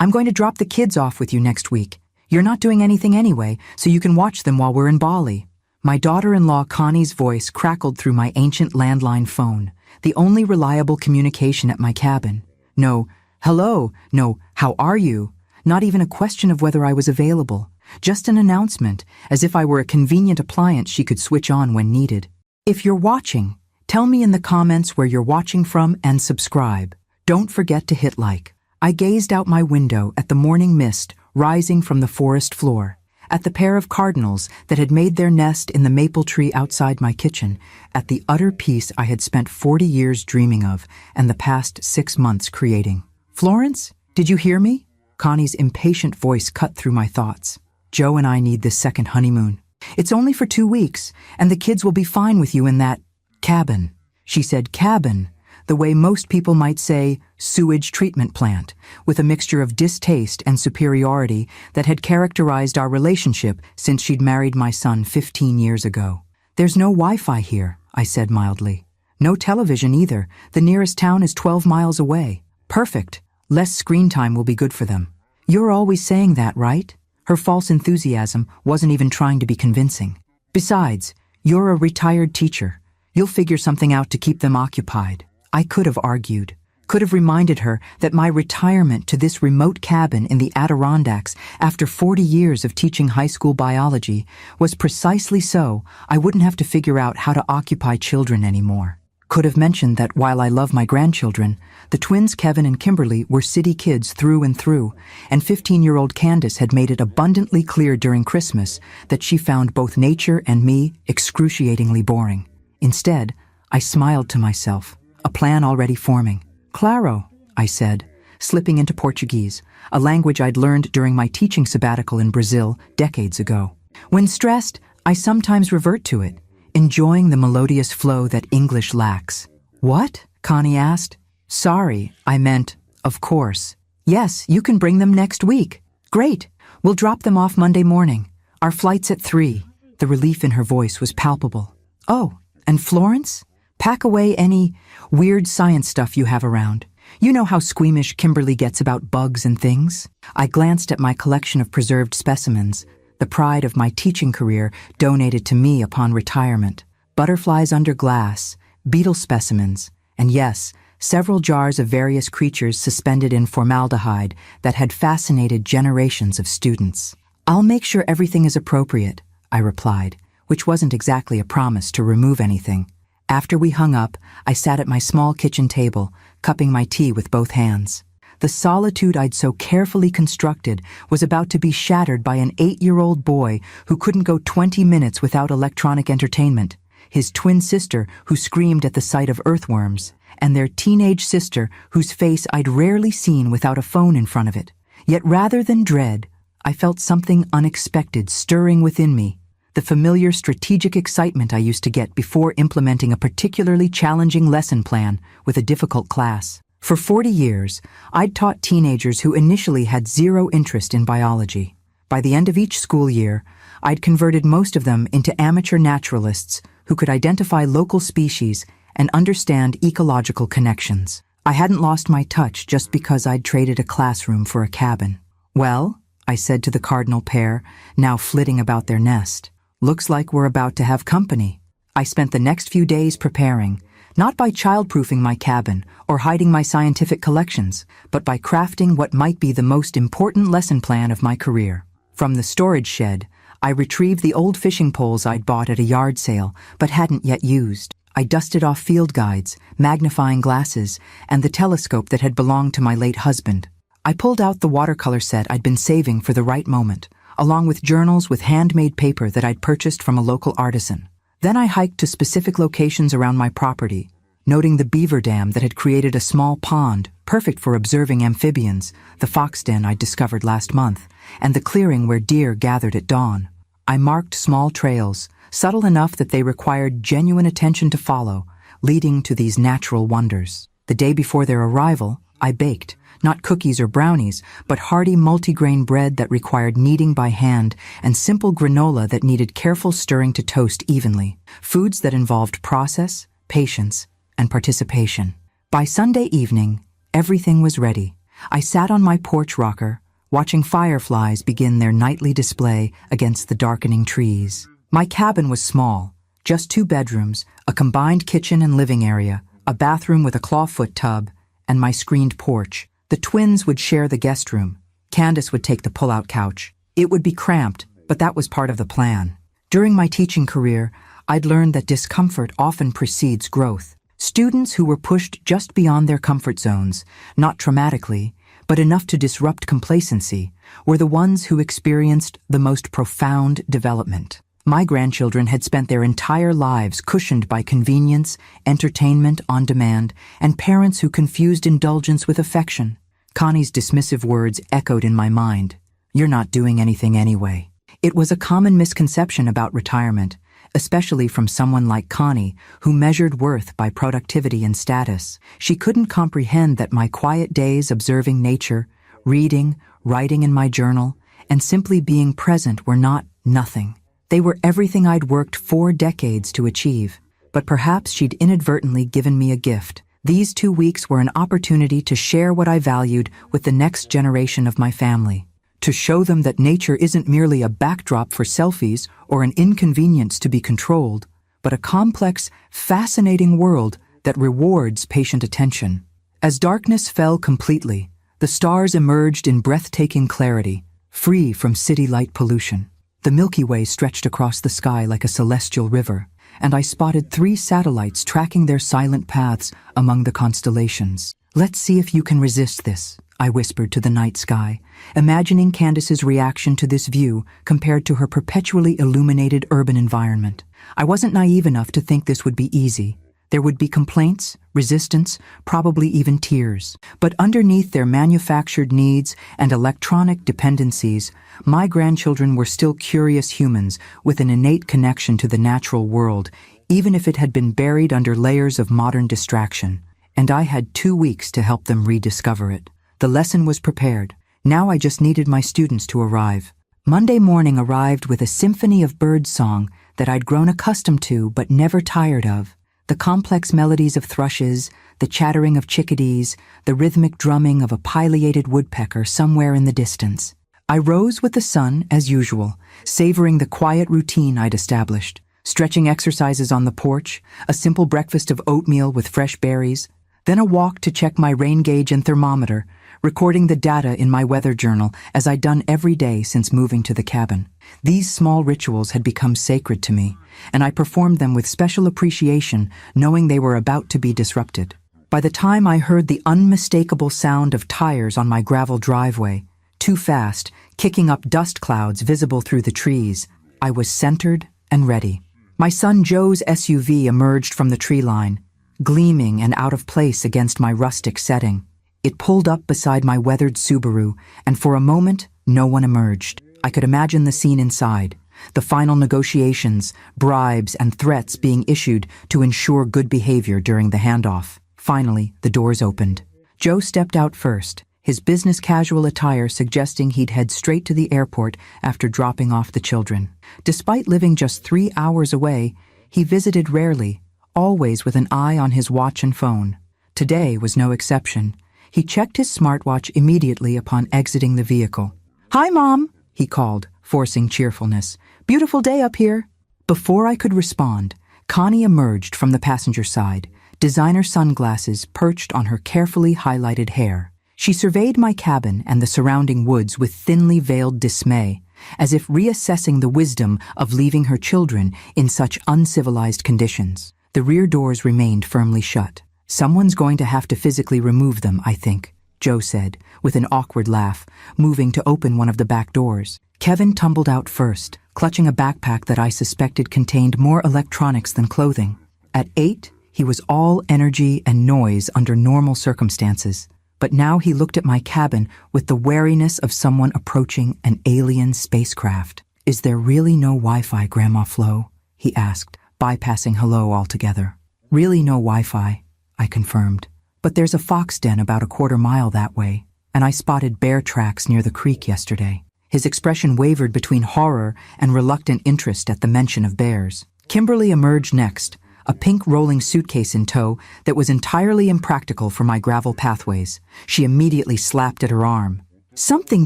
I'm going to drop the kids off with you next week. You're not doing anything anyway, so you can watch them while we're in Bali." My daughter-in-law Connie's voice crackled through my ancient landline phone, the only reliable communication at my cabin. No, "Hello," no, "How are you?" Not even a question of whether I was available. Just an announcement, as if I were a convenient appliance she could switch on when needed. If you're watching, tell me in the comments where you're watching from and subscribe. Don't forget to hit like. I gazed out my window at the morning mist rising from the forest floor, at the pair of cardinals that had made their nest in the maple tree outside my kitchen, at the utter peace I had spent 40 years dreaming of and the past 6 months creating. "Florence, did you hear me?" Connie's impatient voice cut through my thoughts. "Joe and I need this second honeymoon. It's only for 2 weeks, and the kids will be fine with you in that cabin." She said cabin, the way most people might say sewage treatment plant, with a mixture of distaste and superiority that had characterized our relationship since she'd married my son 15 years ago. "There's no Wi-Fi here," I said mildly. "No television either. The nearest town is 12 miles away." "Perfect. Less screen time will be good for them." "You're always saying that, right?" Her false enthusiasm wasn't even trying to be convincing. "Besides, you're a retired teacher. You'll figure something out to keep them occupied." I could have argued, could have reminded her that my retirement to this remote cabin in the Adirondacks after 40 years of teaching high school biology was precisely so I wouldn't have to figure out how to occupy children anymore. Could have mentioned that while I love my grandchildren, the twins Kevin and Kimberly were city kids through and through, and 15-year-old Candace had made it abundantly clear during Christmas that she found both nature and me excruciatingly boring. Instead, I smiled to myself, a plan already forming. "Claro," I said, slipping into Portuguese, a language I'd learned during my teaching sabbatical in Brazil decades ago. When stressed, I sometimes revert to it, enjoying the melodious flow that English lacks. "What?" Connie asked. "Sorry, I meant, of course." "Yes, you can bring them next week." "Great. We'll drop them off Monday morning. Our flight's at 3. The relief in her voice was palpable. "Oh, and Florence? Pack away any weird science stuff you have around. You know how squeamish Kimberly gets about bugs and things." I glanced at my collection of preserved specimens, the pride of my teaching career donated to me upon retirement. Butterflies under glass, beetle specimens, and yes, several jars of various creatures suspended in formaldehyde that had fascinated generations of students. "I'll make sure everything is appropriate," I replied, which wasn't exactly a promise to remove anything. After we hung up, I sat at my small kitchen table, cupping my tea with both hands. The solitude I'd so carefully constructed was about to be shattered by an 8-year-old boy who couldn't go 20 minutes without electronic entertainment, his twin sister who screamed at the sight of earthworms, and their teenage sister whose face I'd rarely seen without a phone in front of it. Yet rather than dread, I felt something unexpected stirring within me. The familiar strategic excitement I used to get before implementing a particularly challenging lesson plan with a difficult class. For 40 years, I'd taught teenagers who initially had zero interest in biology. By the end of each school year, I'd converted most of them into amateur naturalists who could identify local species and understand ecological connections. I hadn't lost my touch just because I'd traded a classroom for a cabin. "Well," I said to the cardinal pair, now flitting about their nest, "looks like we're about to have company." I spent the next few days preparing, not by childproofing my cabin or hiding my scientific collections, but by crafting what might be the most important lesson plan of my career. From the storage shed, I retrieved the old fishing poles I'd bought at a yard sale but hadn't yet used. I dusted off field guides, magnifying glasses, and the telescope that had belonged to my late husband. I pulled out the watercolor set I'd been saving for the right moment, along with journals with handmade paper that I'd purchased from a local artisan. Then I hiked to specific locations around my property, noting the beaver dam that had created a small pond perfect for observing amphibians, the fox den I'd discovered last month, and the clearing where deer gathered at dawn. I marked small trails, subtle enough that they required genuine attention to follow, leading to these natural wonders. The day before their arrival, I baked, not cookies or brownies, but hearty multigrain bread that required kneading by hand and simple granola that needed careful stirring to toast evenly. Foods that involved process, patience, and participation. By Sunday evening, everything was ready. I sat on my porch rocker, watching fireflies begin their nightly display against the darkening trees. My cabin was small, just 2 bedrooms, a combined kitchen and living area, a bathroom with a clawfoot tub, and my screened porch. The twins would share the guest room. Candace would take the pull-out couch. It would be cramped, but that was part of the plan. During my teaching career, I'd learned that discomfort often precedes growth. Students who were pushed just beyond their comfort zones, not traumatically, but enough to disrupt complacency, were the ones who experienced the most profound development. My grandchildren had spent their entire lives cushioned by convenience, entertainment on demand, and parents who confused indulgence with affection. Connie's dismissive words echoed in my mind. "You're not doing anything anyway." It was a common misconception about retirement, especially from someone like Connie, who measured worth by productivity and status. She couldn't comprehend that my quiet days observing nature, reading, writing in my journal, and simply being present were not nothing. They were everything I'd worked 4 decades to achieve. But perhaps she'd inadvertently given me a gift. These 2 weeks were an opportunity to share what I valued with the next generation of my family. To show them that nature isn't merely a backdrop for selfies or an inconvenience to be controlled, but a complex, fascinating world that rewards patient attention. As darkness fell completely, the stars emerged in breathtaking clarity, free from city light pollution. The Milky Way stretched across the sky like a celestial river, and I spotted 3 satellites tracking their silent paths among the constellations. "Let's see if you can resist this," I whispered to the night sky, imagining Candace's reaction to this view compared to her perpetually illuminated urban environment. I wasn't naive enough to think this would be easy. There would be complaints, resistance, probably even tears. But underneath their manufactured needs and electronic dependencies, my grandchildren were still curious humans with an innate connection to the natural world, even if it had been buried under layers of modern distraction. And I had 2 weeks to help them rediscover it. The lesson was prepared. Now I just needed my students to arrive. Monday morning arrived with a symphony of birdsong that I'd grown accustomed to but never tired of. The complex melodies of thrushes, the chattering of chickadees, the rhythmic drumming of a pileated woodpecker somewhere in the distance. I rose with the sun, as usual, savoring the quiet routine I'd established. Stretching exercises on the porch, a simple breakfast of oatmeal with fresh berries, then a walk to check my rain gauge and thermometer, recording the data in my weather journal as I'd done every day since moving to the cabin. These small rituals had become sacred to me, and I performed them with special appreciation, knowing they were about to be disrupted. By the time I heard the unmistakable sound of tires on my gravel driveway, too fast, kicking up dust clouds visible through the trees, I was centered and ready. My son Joe's SUV emerged from the tree line, gleaming and out of place against my rustic setting. It pulled up beside my weathered Subaru, and for a moment, no one emerged. I could imagine the scene inside, the final negotiations, bribes, and threats being issued to ensure good behavior during the handoff. Finally, the doors opened. Joe stepped out first, his business casual attire suggesting he'd head straight to the airport after dropping off the children. Despite living just 3 hours away, he visited rarely, always with an eye on his watch and phone. Today was no exception. He checked his smartwatch immediately upon exiting the vehicle. "Hi, Mom," he called, forcing cheerfulness. "Beautiful day up here." Before I could respond, Connie emerged from the passenger side, designer sunglasses perched on her carefully highlighted hair. She surveyed my cabin and the surrounding woods with thinly veiled dismay, as if reassessing the wisdom of leaving her children in such uncivilized conditions. The rear doors remained firmly shut. "Someone's going to have to physically remove them, I think," Joe said, with an awkward laugh, moving to open one of the back doors. Kevin tumbled out first, clutching a backpack that I suspected contained more electronics than clothing. At 8, he was all energy and noise under normal circumstances, but now he looked at my cabin with the wariness of someone approaching an alien spacecraft. "Is there really no Wi-Fi, Grandma Flo?" he asked, bypassing hello altogether. "Really no Wi-Fi," I confirmed. "But there's a fox den about a 1/4 mile that way, and I spotted bear tracks near the creek yesterday." His expression wavered between horror and reluctant interest at the mention of bears. Kimberly emerged next, a pink rolling suitcase in tow that was entirely impractical for my gravel pathways. She immediately slapped at her arm. "Something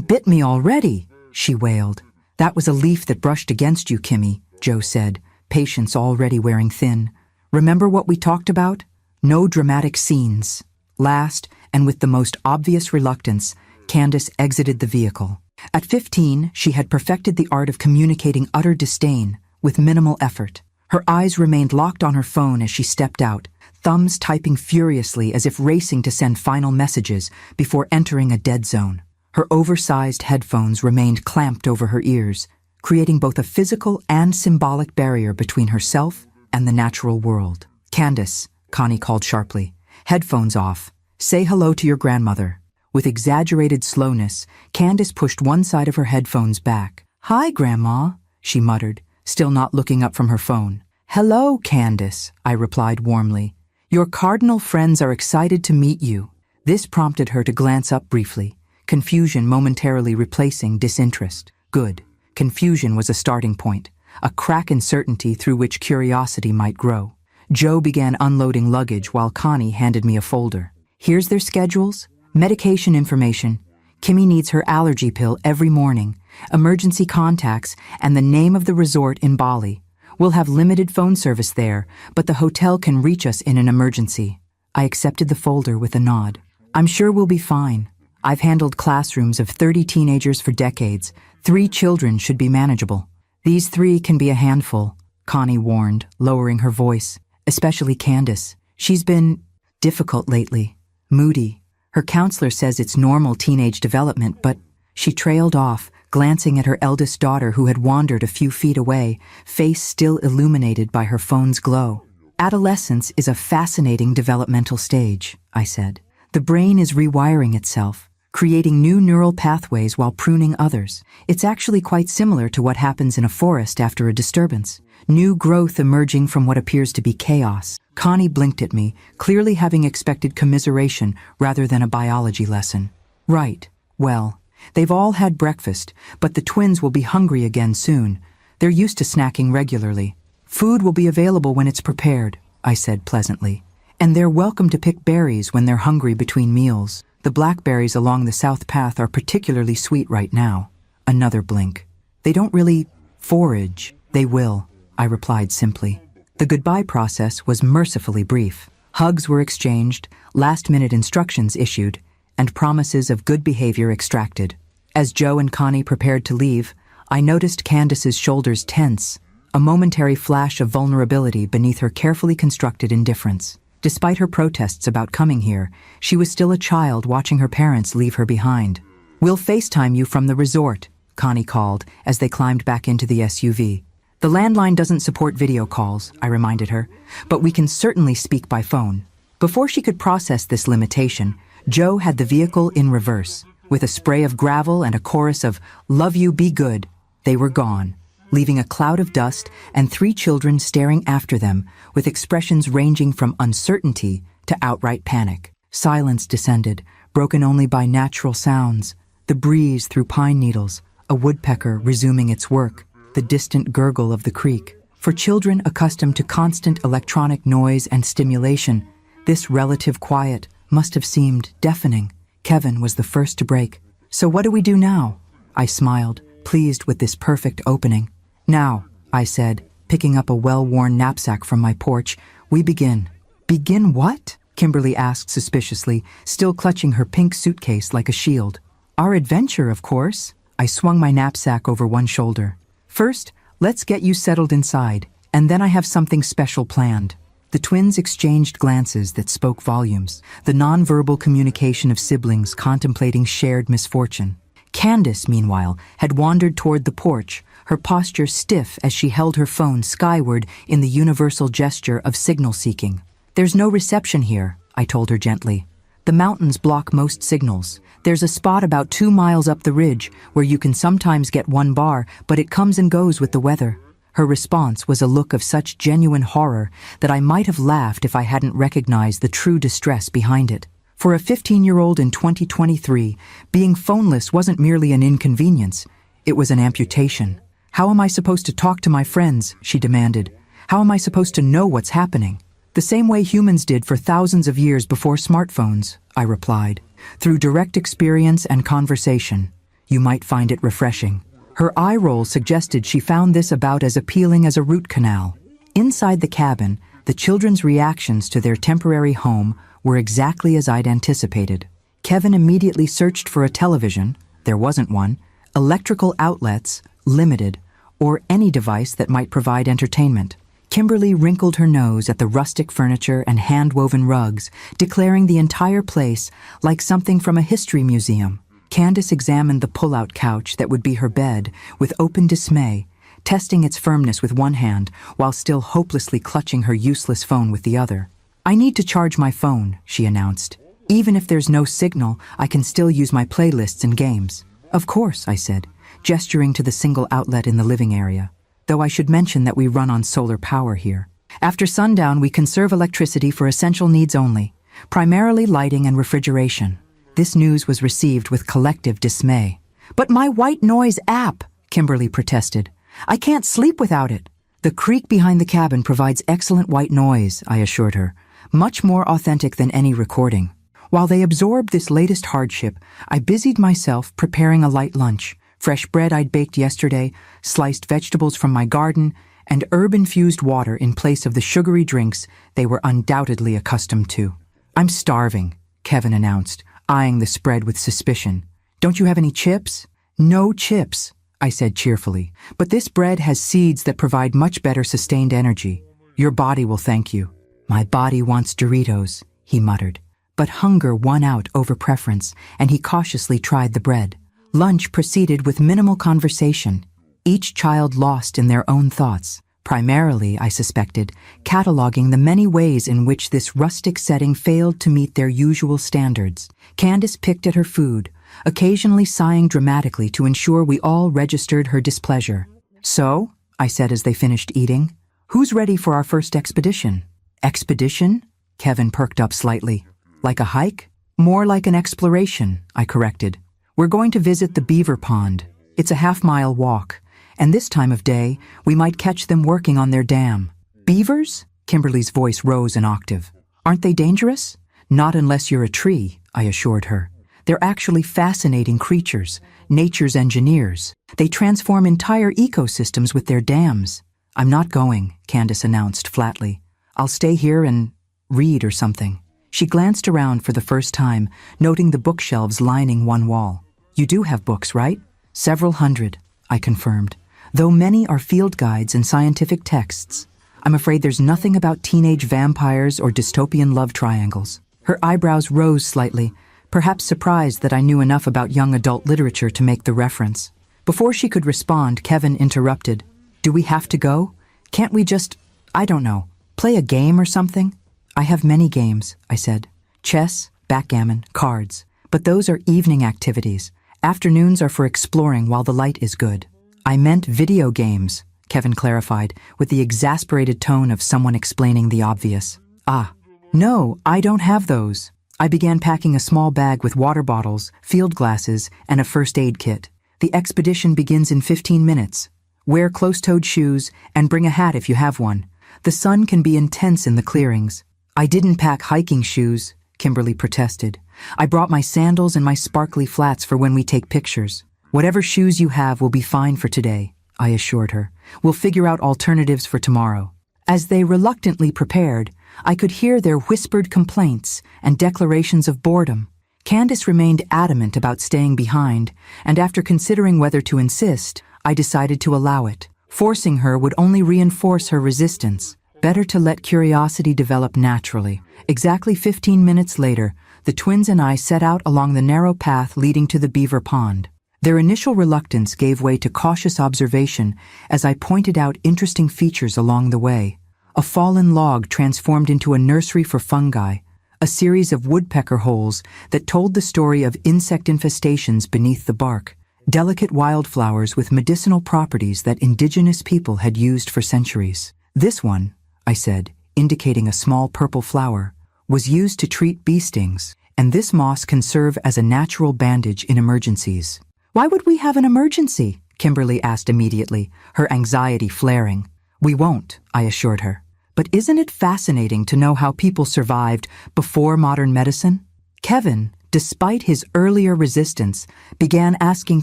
bit me already," she wailed. "That was a leaf that brushed against you, Kimmy," Joe said, patience already wearing thin. "Remember what we talked about? No dramatic scenes." Last, and with the most obvious reluctance, Candace exited the vehicle. At 15, she had perfected the art of communicating utter disdain, with minimal effort. Her eyes remained locked on her phone as she stepped out, thumbs typing furiously as if racing to send final messages before entering a dead zone. Her oversized headphones remained clamped over her ears, creating both a physical and symbolic barrier between herself and the natural world. "Candace," Connie called sharply, "headphones off. Say hello to your grandmother." With exaggerated slowness, Candace pushed one side of her headphones back. "Hi, Grandma," she muttered, still not looking up from her phone. "Hello, Candace," I replied warmly. "Your cardinal friends are excited to meet you." This prompted her to glance up briefly, confusion momentarily replacing disinterest. Good. Confusion was a starting point, a crack in certainty through which curiosity might grow. Joe began unloading luggage while Connie handed me a folder. "Here's their schedules, medication information. Kimmy needs her allergy pill every morning, emergency contacts, and the name of the resort in Bali. We'll have limited phone service there, but the hotel can reach us in an emergency." I accepted the folder with a nod. "I'm sure we'll be fine. I've handled classrooms of 30 teenagers for decades. 3 children should be manageable." "These 3 can be a handful," Connie warned, lowering her voice. "Especially Candace. She's been difficult lately, moody. Her counselor says it's normal teenage development, but..." She trailed off, glancing at her eldest daughter who had wandered a few feet away, face still illuminated by her phone's glow. "Adolescence is a fascinating developmental stage," I said. "The brain is rewiring itself, creating new neural pathways while pruning others. It's actually quite similar to what happens in a forest after a disturbance. New growth emerging from what appears to be chaos." Connie blinked at me, clearly having expected commiseration rather than a biology lesson. "Right. Well, they've all had breakfast, but the twins will be hungry again soon. They're used to snacking regularly. Food will be available when it's prepared," I said pleasantly. "And they're welcome to pick berries when they're hungry between meals. The blackberries along the south path are particularly sweet right now." Another blink. "They don't really forage." "They will," I replied simply. The goodbye process was mercifully brief. Hugs were exchanged, last-minute instructions issued, and promises of good behavior extracted. As Joe and Connie prepared to leave, I noticed Candace's shoulders tense, a momentary flash of vulnerability beneath her carefully constructed indifference. Despite her protests about coming here, she was still a child watching her parents leave her behind. "We'll FaceTime you from the resort," Connie called as they climbed back into the SUV. "The landline doesn't support video calls," I reminded her, "but we can certainly speak by phone." Before she could process this limitation, Joe had the vehicle in reverse. With a spray of gravel and a chorus of "Love you, be good," they were gone, leaving a cloud of dust and 3 children staring after them with expressions ranging from uncertainty to outright panic. Silence descended, broken only by natural sounds, the breeze through pine needles, a woodpecker resuming its work, the distant gurgle of the creek. For children accustomed to constant electronic noise and stimulation, this relative quiet must have seemed deafening. Kevin was the first to break. "So what do we do now?" I smiled, pleased with this perfect opening. "Now," I said, picking up a well-worn knapsack from my porch, "we begin." "Begin what?" Kimberly asked suspiciously, still clutching her pink suitcase like a shield. "Our adventure, of course." I swung my knapsack over one shoulder. "First, let's get you settled inside, and then I have something special planned." The twins exchanged glances that spoke volumes, the nonverbal communication of siblings contemplating shared misfortune. Candace, meanwhile, had wandered toward the porch, her posture stiff as she held her phone skyward in the universal gesture of signal seeking. "There's no reception here," I told her gently. "The mountains block most signals. There's a spot about 2 miles up the ridge where you can sometimes get 1 bar, but it comes and goes with the weather." Her response was a look of such genuine horror that I might have laughed if I hadn't recognized the true distress behind it. For a 15-year-old in 2023, being phoneless wasn't merely an inconvenience, it was an amputation. "How am I supposed to talk to my friends?" she demanded. How am I supposed to know what's happening? The same way humans did for thousands of years before smartphones, I replied. Through direct experience and conversation. You might find it refreshing. Her eye roll suggested she found this about as appealing as a root canal. Inside the cabin, the children's reactions to their temporary home were exactly as I'd anticipated. Kevin immediately searched for a television, there wasn't one, electrical outlets, limited, or any device that might provide entertainment. Kimberly wrinkled her nose at the rustic furniture and hand-woven rugs, declaring the entire place like something from a history museum. Candace examined the pull-out couch that would be her bed with open dismay, testing its firmness with one hand while still hopelessly clutching her useless phone with the other. I need to charge my phone, she announced. Even if there's no signal, I can still use my playlists and games. Of course, I said, gesturing to the single outlet in the living area. Though I should mention that we run on solar power here. After sundown, we conserve electricity for essential needs only, primarily lighting and refrigeration. This news was received with collective dismay. But my white noise app, Kimberly protested. I can't sleep without it. The creek behind the cabin provides excellent white noise, I assured her, much more authentic than any recording. While they absorbed this latest hardship, I busied myself preparing a light lunch. Fresh bread I'd baked yesterday, sliced vegetables from my garden, and herb-infused water in place of the sugary drinks they were undoubtedly accustomed to. I'm starving, Kevin announced, eyeing the spread with suspicion. Don't you have any chips? No chips, I said cheerfully, but this bread has seeds that provide much better sustained energy. Your body will thank you. My body wants Doritos, he muttered. But hunger won out over preference, and he cautiously tried the bread. Lunch proceeded with minimal conversation, each child lost in their own thoughts, primarily, I suspected, cataloging the many ways in which this rustic setting failed to meet their usual standards. Candace picked at her food, occasionally sighing dramatically to ensure we all registered her displeasure. So, I said as they finished eating, who's ready for our first expedition? Expedition? Kevin perked up slightly. Like a hike? More like an exploration, I corrected. We're going to visit the beaver pond. It's a half-mile walk, and this time of day, we might catch them working on their dam. Beavers? Kimberly's voice rose an octave. Aren't they dangerous? Not unless you're a tree, I assured her. They're actually fascinating creatures, nature's engineers. They transform entire ecosystems with their dams. I'm not going, Candace announced flatly. I'll stay here and read or something. She glanced around for the first time, noting the bookshelves lining one wall. You do have books, right? Several hundred, I confirmed, though many are field guides and scientific texts. I'm afraid there's nothing about teenage vampires or dystopian love triangles. Her eyebrows rose slightly, perhaps surprised that I knew enough about young adult literature to make the reference. Before she could respond, Kevin interrupted. Do we have to go? Can't we just, I don't know, play a game or something? I have many games, I said. Chess, backgammon, cards. But those are evening activities. Afternoons are for exploring while the light is good. I meant video games, Kevin clarified, with the exasperated tone of someone explaining the obvious. Ah, no, I don't have those. I began packing a small bag with water bottles, field glasses, and a first aid kit. The expedition begins in 15 minutes. Wear closed-toed shoes and bring a hat if you have one. The sun can be intense in the clearings. I didn't pack hiking shoes, Kimberly protested. I brought my sandals and my sparkly flats for when we take pictures. Whatever shoes you have will be fine for today, I assured her. We'll figure out alternatives for tomorrow. As they reluctantly prepared, I could hear their whispered complaints and declarations of boredom. Candace remained adamant about staying behind, and after considering whether to insist, I decided to allow it. Forcing her would only reinforce her resistance. Better to let curiosity develop naturally. Exactly 15 minutes later, the twins and I set out along the narrow path leading to the beaver pond. Their initial reluctance gave way to cautious observation as I pointed out interesting features along the way. A fallen log transformed into a nursery for fungi, a series of woodpecker holes that told the story of insect infestations beneath the bark, delicate wildflowers with medicinal properties that indigenous people had used for centuries. This one, I said, indicating a small purple flower, was used to treat bee stings, and this moss can serve as a natural bandage in emergencies. Why would we have an emergency? Kimberly asked immediately, her anxiety flaring. We won't, I assured her. But isn't it fascinating to know how people survived before modern medicine? Kevin, despite his earlier resistance, began asking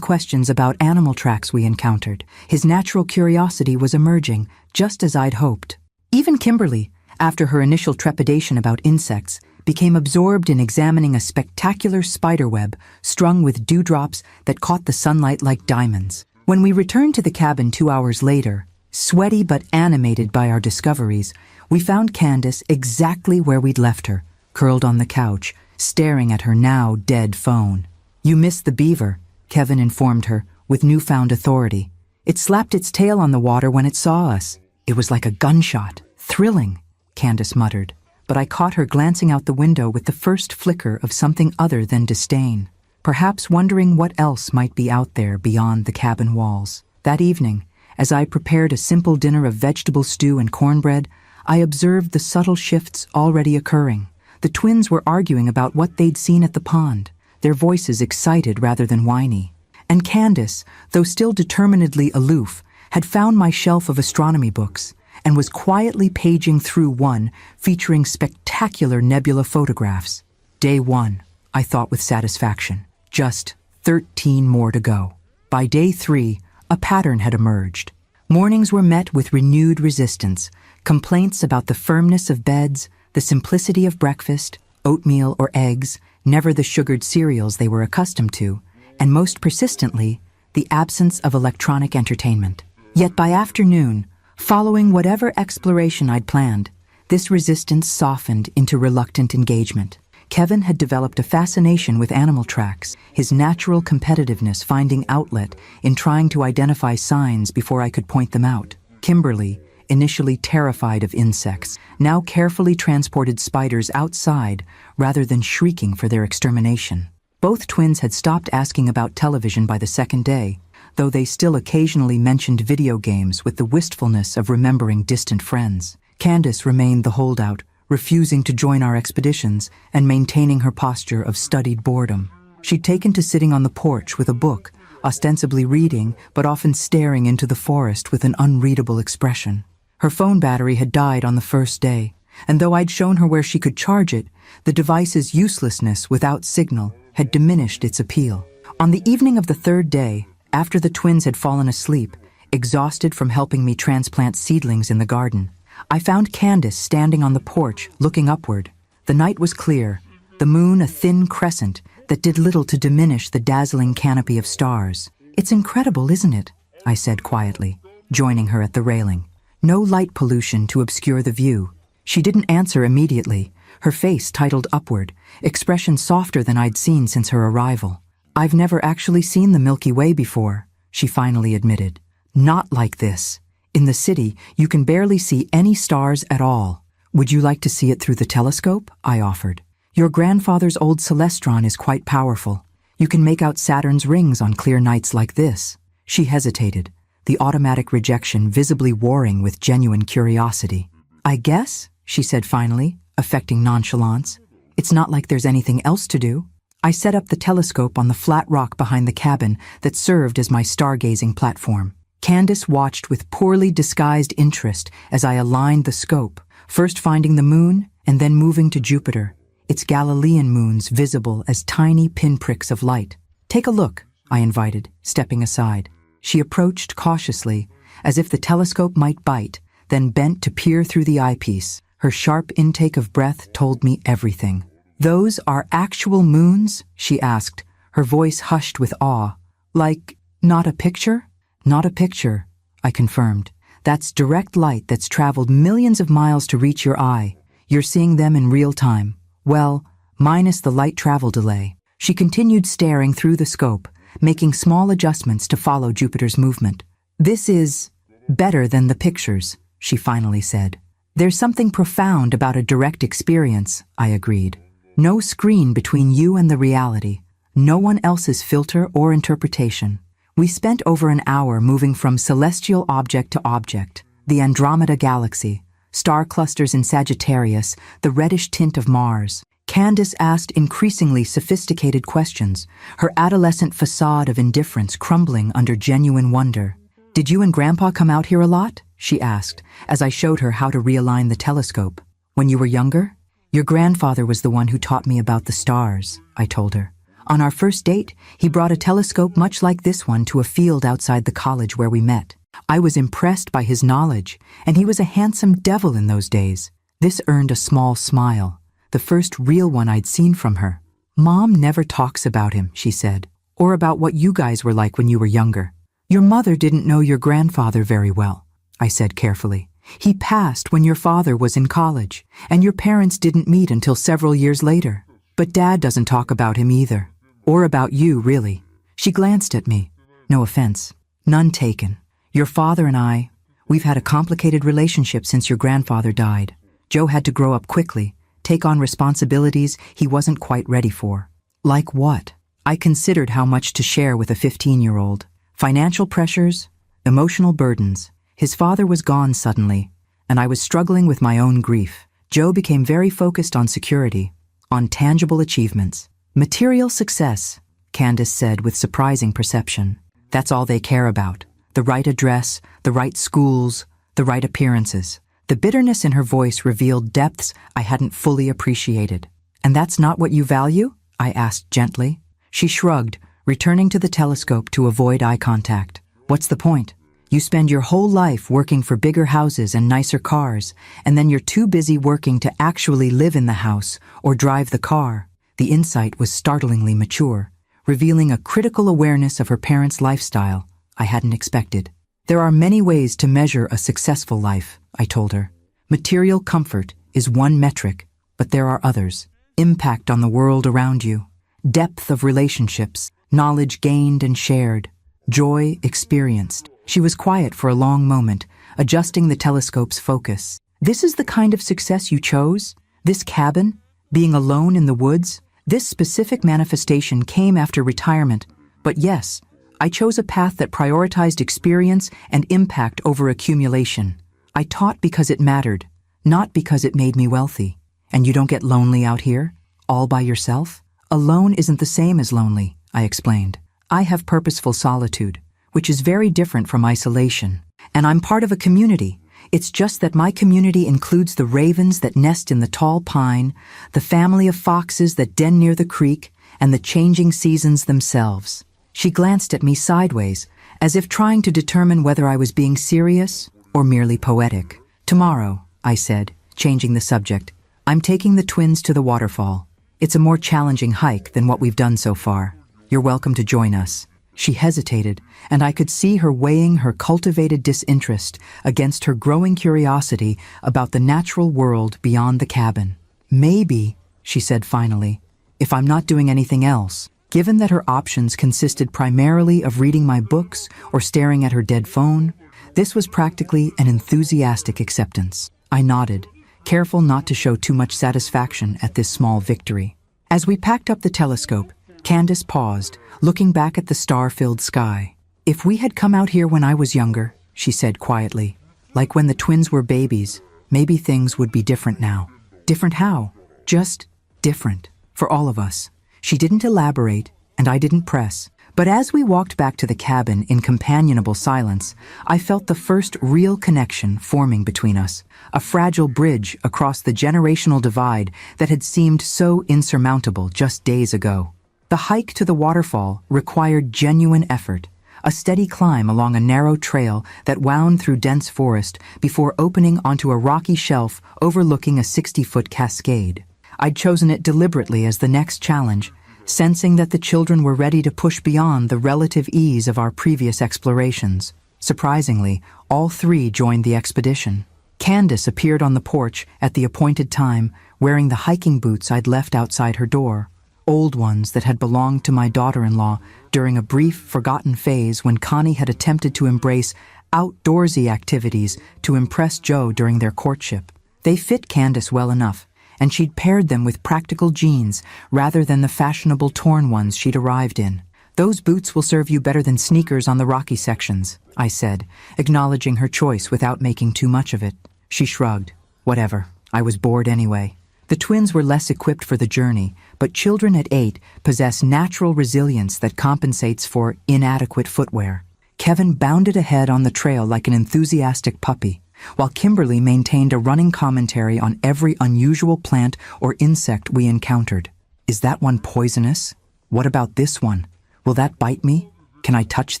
questions about animal tracks we encountered. His natural curiosity was emerging, just as I'd hoped. Even Kimberly, after her initial trepidation about insects, became absorbed in examining a spectacular spiderweb strung with dewdrops that caught the sunlight like diamonds. When we returned to the cabin 2 hours later, sweaty but animated by our discoveries, we found Candace exactly where we'd left her, curled on the couch, staring at her now dead phone. "You missed the beaver," Kevin informed her, with newfound authority. "It slapped its tail on the water when it saw us. It was like a gunshot. Thrilling," Candace muttered, but I caught her glancing out the window with the first flicker of something other than disdain, perhaps wondering what else might be out there beyond the cabin walls. That evening, as I prepared a simple dinner of vegetable stew and cornbread, I observed the subtle shifts already occurring. The twins were arguing about what they'd seen at the pond, their voices excited rather than whiny. And Candace, though still determinedly aloof, had found my shelf of astronomy books and was quietly paging through one featuring spectacular nebula photographs. Day 1, I thought with satisfaction. Just 13 more to go. By day 3, a pattern had emerged. Mornings were met with renewed resistance, complaints about the firmness of beds, the simplicity of breakfast, oatmeal or eggs, never the sugared cereals they were accustomed to, and most persistently, the absence of electronic entertainment. Yet by afternoon, following whatever exploration I'd planned, this resistance softened into reluctant engagement. Kevin had developed a fascination with animal tracks, his natural competitiveness finding outlet in trying to identify signs before I could point them out. Kimberly, initially terrified of insects, now carefully transported spiders outside rather than shrieking for their extermination. Both twins had stopped asking about television by the second day, though they still occasionally mentioned video games with the wistfulness of remembering distant friends. Candace remained the holdout, refusing to join our expeditions and maintaining her posture of studied boredom. She'd taken to sitting on the porch with a book, ostensibly reading, but often staring into the forest with an unreadable expression. Her phone battery had died on the first day, and though I'd shown her where she could charge it, the device's uselessness without signal had diminished its appeal. On the evening of the third day, after the twins had fallen asleep, exhausted from helping me transplant seedlings in the garden, I found Candace standing on the porch, looking upward. The night was clear, the moon a thin crescent that did little to diminish the dazzling canopy of stars. "It's incredible, isn't it?" I said quietly, joining her at the railing. No light pollution to obscure the view. She didn't answer immediately, her face titled upward, expression softer than I'd seen since her arrival. "I've never actually seen the Milky Way before," she finally admitted. "Not like this. In the city, you can barely see any stars at all. Would you like to see it through the telescope?" I offered. "Your grandfather's old celestron is quite powerful. You can make out Saturn's rings on clear nights like this." She hesitated, the automatic rejection visibly warring with genuine curiosity. "I guess," she said finally, affecting nonchalance. "It's not like there's anything else to do." I set up the telescope on the flat rock behind the cabin that served as my stargazing platform. Candace watched with poorly disguised interest as I aligned the scope, first finding the moon and then moving to Jupiter, its Galilean moons visible as tiny pinpricks of light. "Take a look," I invited, stepping aside. She approached cautiously, as if the telescope might bite, then bent to peer through the eyepiece. Her sharp intake of breath told me everything. "Those are actual moons?" she asked, her voice hushed with awe. "Like, not a picture?" "Not a picture," I confirmed. "That's direct light that's traveled millions of miles to reach your eye. You're seeing them in real time. Well, minus the light travel delay." She continued staring through the scope, making small adjustments to follow Jupiter's movement. "This is better than the pictures," she finally said. "There's something profound about a direct experience," I agreed. "No screen between you and the reality. No one else's filter or interpretation." We spent over an hour moving from celestial object to object, the Andromeda Galaxy, star clusters in Sagittarius, the reddish tint of Mars. Candace asked increasingly sophisticated questions, her adolescent facade of indifference crumbling under genuine wonder. "Did you and Grandpa come out here a lot?" she asked, as I showed her how to realign the telescope. When you were younger? Your grandfather was the one who taught me about the stars, I told her. On our first date, he brought a telescope much like this one to a field outside the college where we met. I was impressed by his knowledge, and he was a handsome devil in those days. This earned a small smile, the first real one I'd seen from her. Mom never talks about him, she said, or about what you guys were like when you were younger. Your mother didn't know your grandfather very well, I said carefully. He passed when your father was in college, and your parents didn't meet until several years later. But Dad doesn't talk about him either. Or about you, really. She glanced at me. No offense. None taken. Your father and we've had a complicated relationship since your grandfather died. Joe had to grow up quickly, take on responsibilities he wasn't quite ready for. Like what? I considered how much to share with a 15-year-old. Financial pressures, emotional burdens. His father was gone suddenly, and I was struggling with my own grief. Joe became very focused on security, on tangible achievements. Material success, Candace said with surprising perception. That's all they care about. The right address, the right schools, the right appearances. The bitterness in her voice revealed depths I hadn't fully appreciated. And that's not what you value? I asked gently. She shrugged, returning to the telescope to avoid eye contact. What's the point? You spend your whole life working for bigger houses and nicer cars, and then you're too busy working to actually live in the house or drive the car. The insight was startlingly mature, revealing a critical awareness of her parents' lifestyle I hadn't expected. There are many ways to measure a successful life, I told her. Material comfort is one metric, but there are others. Impact on the world around you, depth of relationships, knowledge gained and shared, joy experienced. She was quiet for a long moment, adjusting the telescope's focus. This is the kind of success you chose? This cabin? Being alone in the woods? This specific manifestation came after retirement, but yes, I chose a path that prioritized experience and impact over accumulation. I taught because it mattered, not because it made me wealthy. And you don't get lonely out here? All by yourself? Alone isn't the same as lonely, I explained. I have purposeful solitude, which is very different from isolation. And I'm part of a community. It's just that my community includes the ravens that nest in the tall pine, the family of foxes that den near the creek, and the changing seasons themselves. She glanced at me sideways, as if trying to determine whether I was being serious or merely poetic. Tomorrow, I said, changing the subject, I'm taking the twins to the waterfall. It's a more challenging hike than what we've done so far. You're welcome to join us. She hesitated, and I could see her weighing her cultivated disinterest against her growing curiosity about the natural world beyond the cabin. Maybe, she said finally, if I'm not doing anything else. Given that her options consisted primarily of reading my books or staring at her dead phone, this was practically an enthusiastic acceptance. I nodded, careful not to show too much satisfaction at this small victory. As we packed up the telescope, Candace paused, looking back at the star-filled sky. If we had come out here when I was younger, she said quietly, like when the twins were babies, maybe things would be different now. Different how? Just different. For all of us. She didn't elaborate, and I didn't press. But as we walked back to the cabin in companionable silence, I felt the first real connection forming between us, a fragile bridge across the generational divide that had seemed so insurmountable just days ago. The hike to the waterfall required genuine effort, a steady climb along a narrow trail that wound through dense forest before opening onto a rocky shelf overlooking a 60-foot cascade. I'd chosen it deliberately as the next challenge, sensing that the children were ready to push beyond the relative ease of our previous explorations. Surprisingly, all three joined the expedition. Candace appeared on the porch at the appointed time, wearing the hiking boots I'd left outside her door, old ones that had belonged to my daughter-in-law during a brief, forgotten phase when Connie had attempted to embrace outdoorsy activities to impress Joe during their courtship. They fit Candace well enough, and she'd paired them with practical jeans rather than the fashionable torn ones she'd arrived in. Those boots will serve you better than sneakers on the rocky sections, I said, acknowledging her choice without making too much of it. She shrugged. Whatever. I was bored anyway. The twins were less equipped for the journey, but children at 8 possess natural resilience that compensates for inadequate footwear. Kevin bounded ahead on the trail like an enthusiastic puppy, while Kimberly maintained a running commentary on every unusual plant or insect we encountered. Is that one poisonous? What about this one? Will that bite me? Can I touch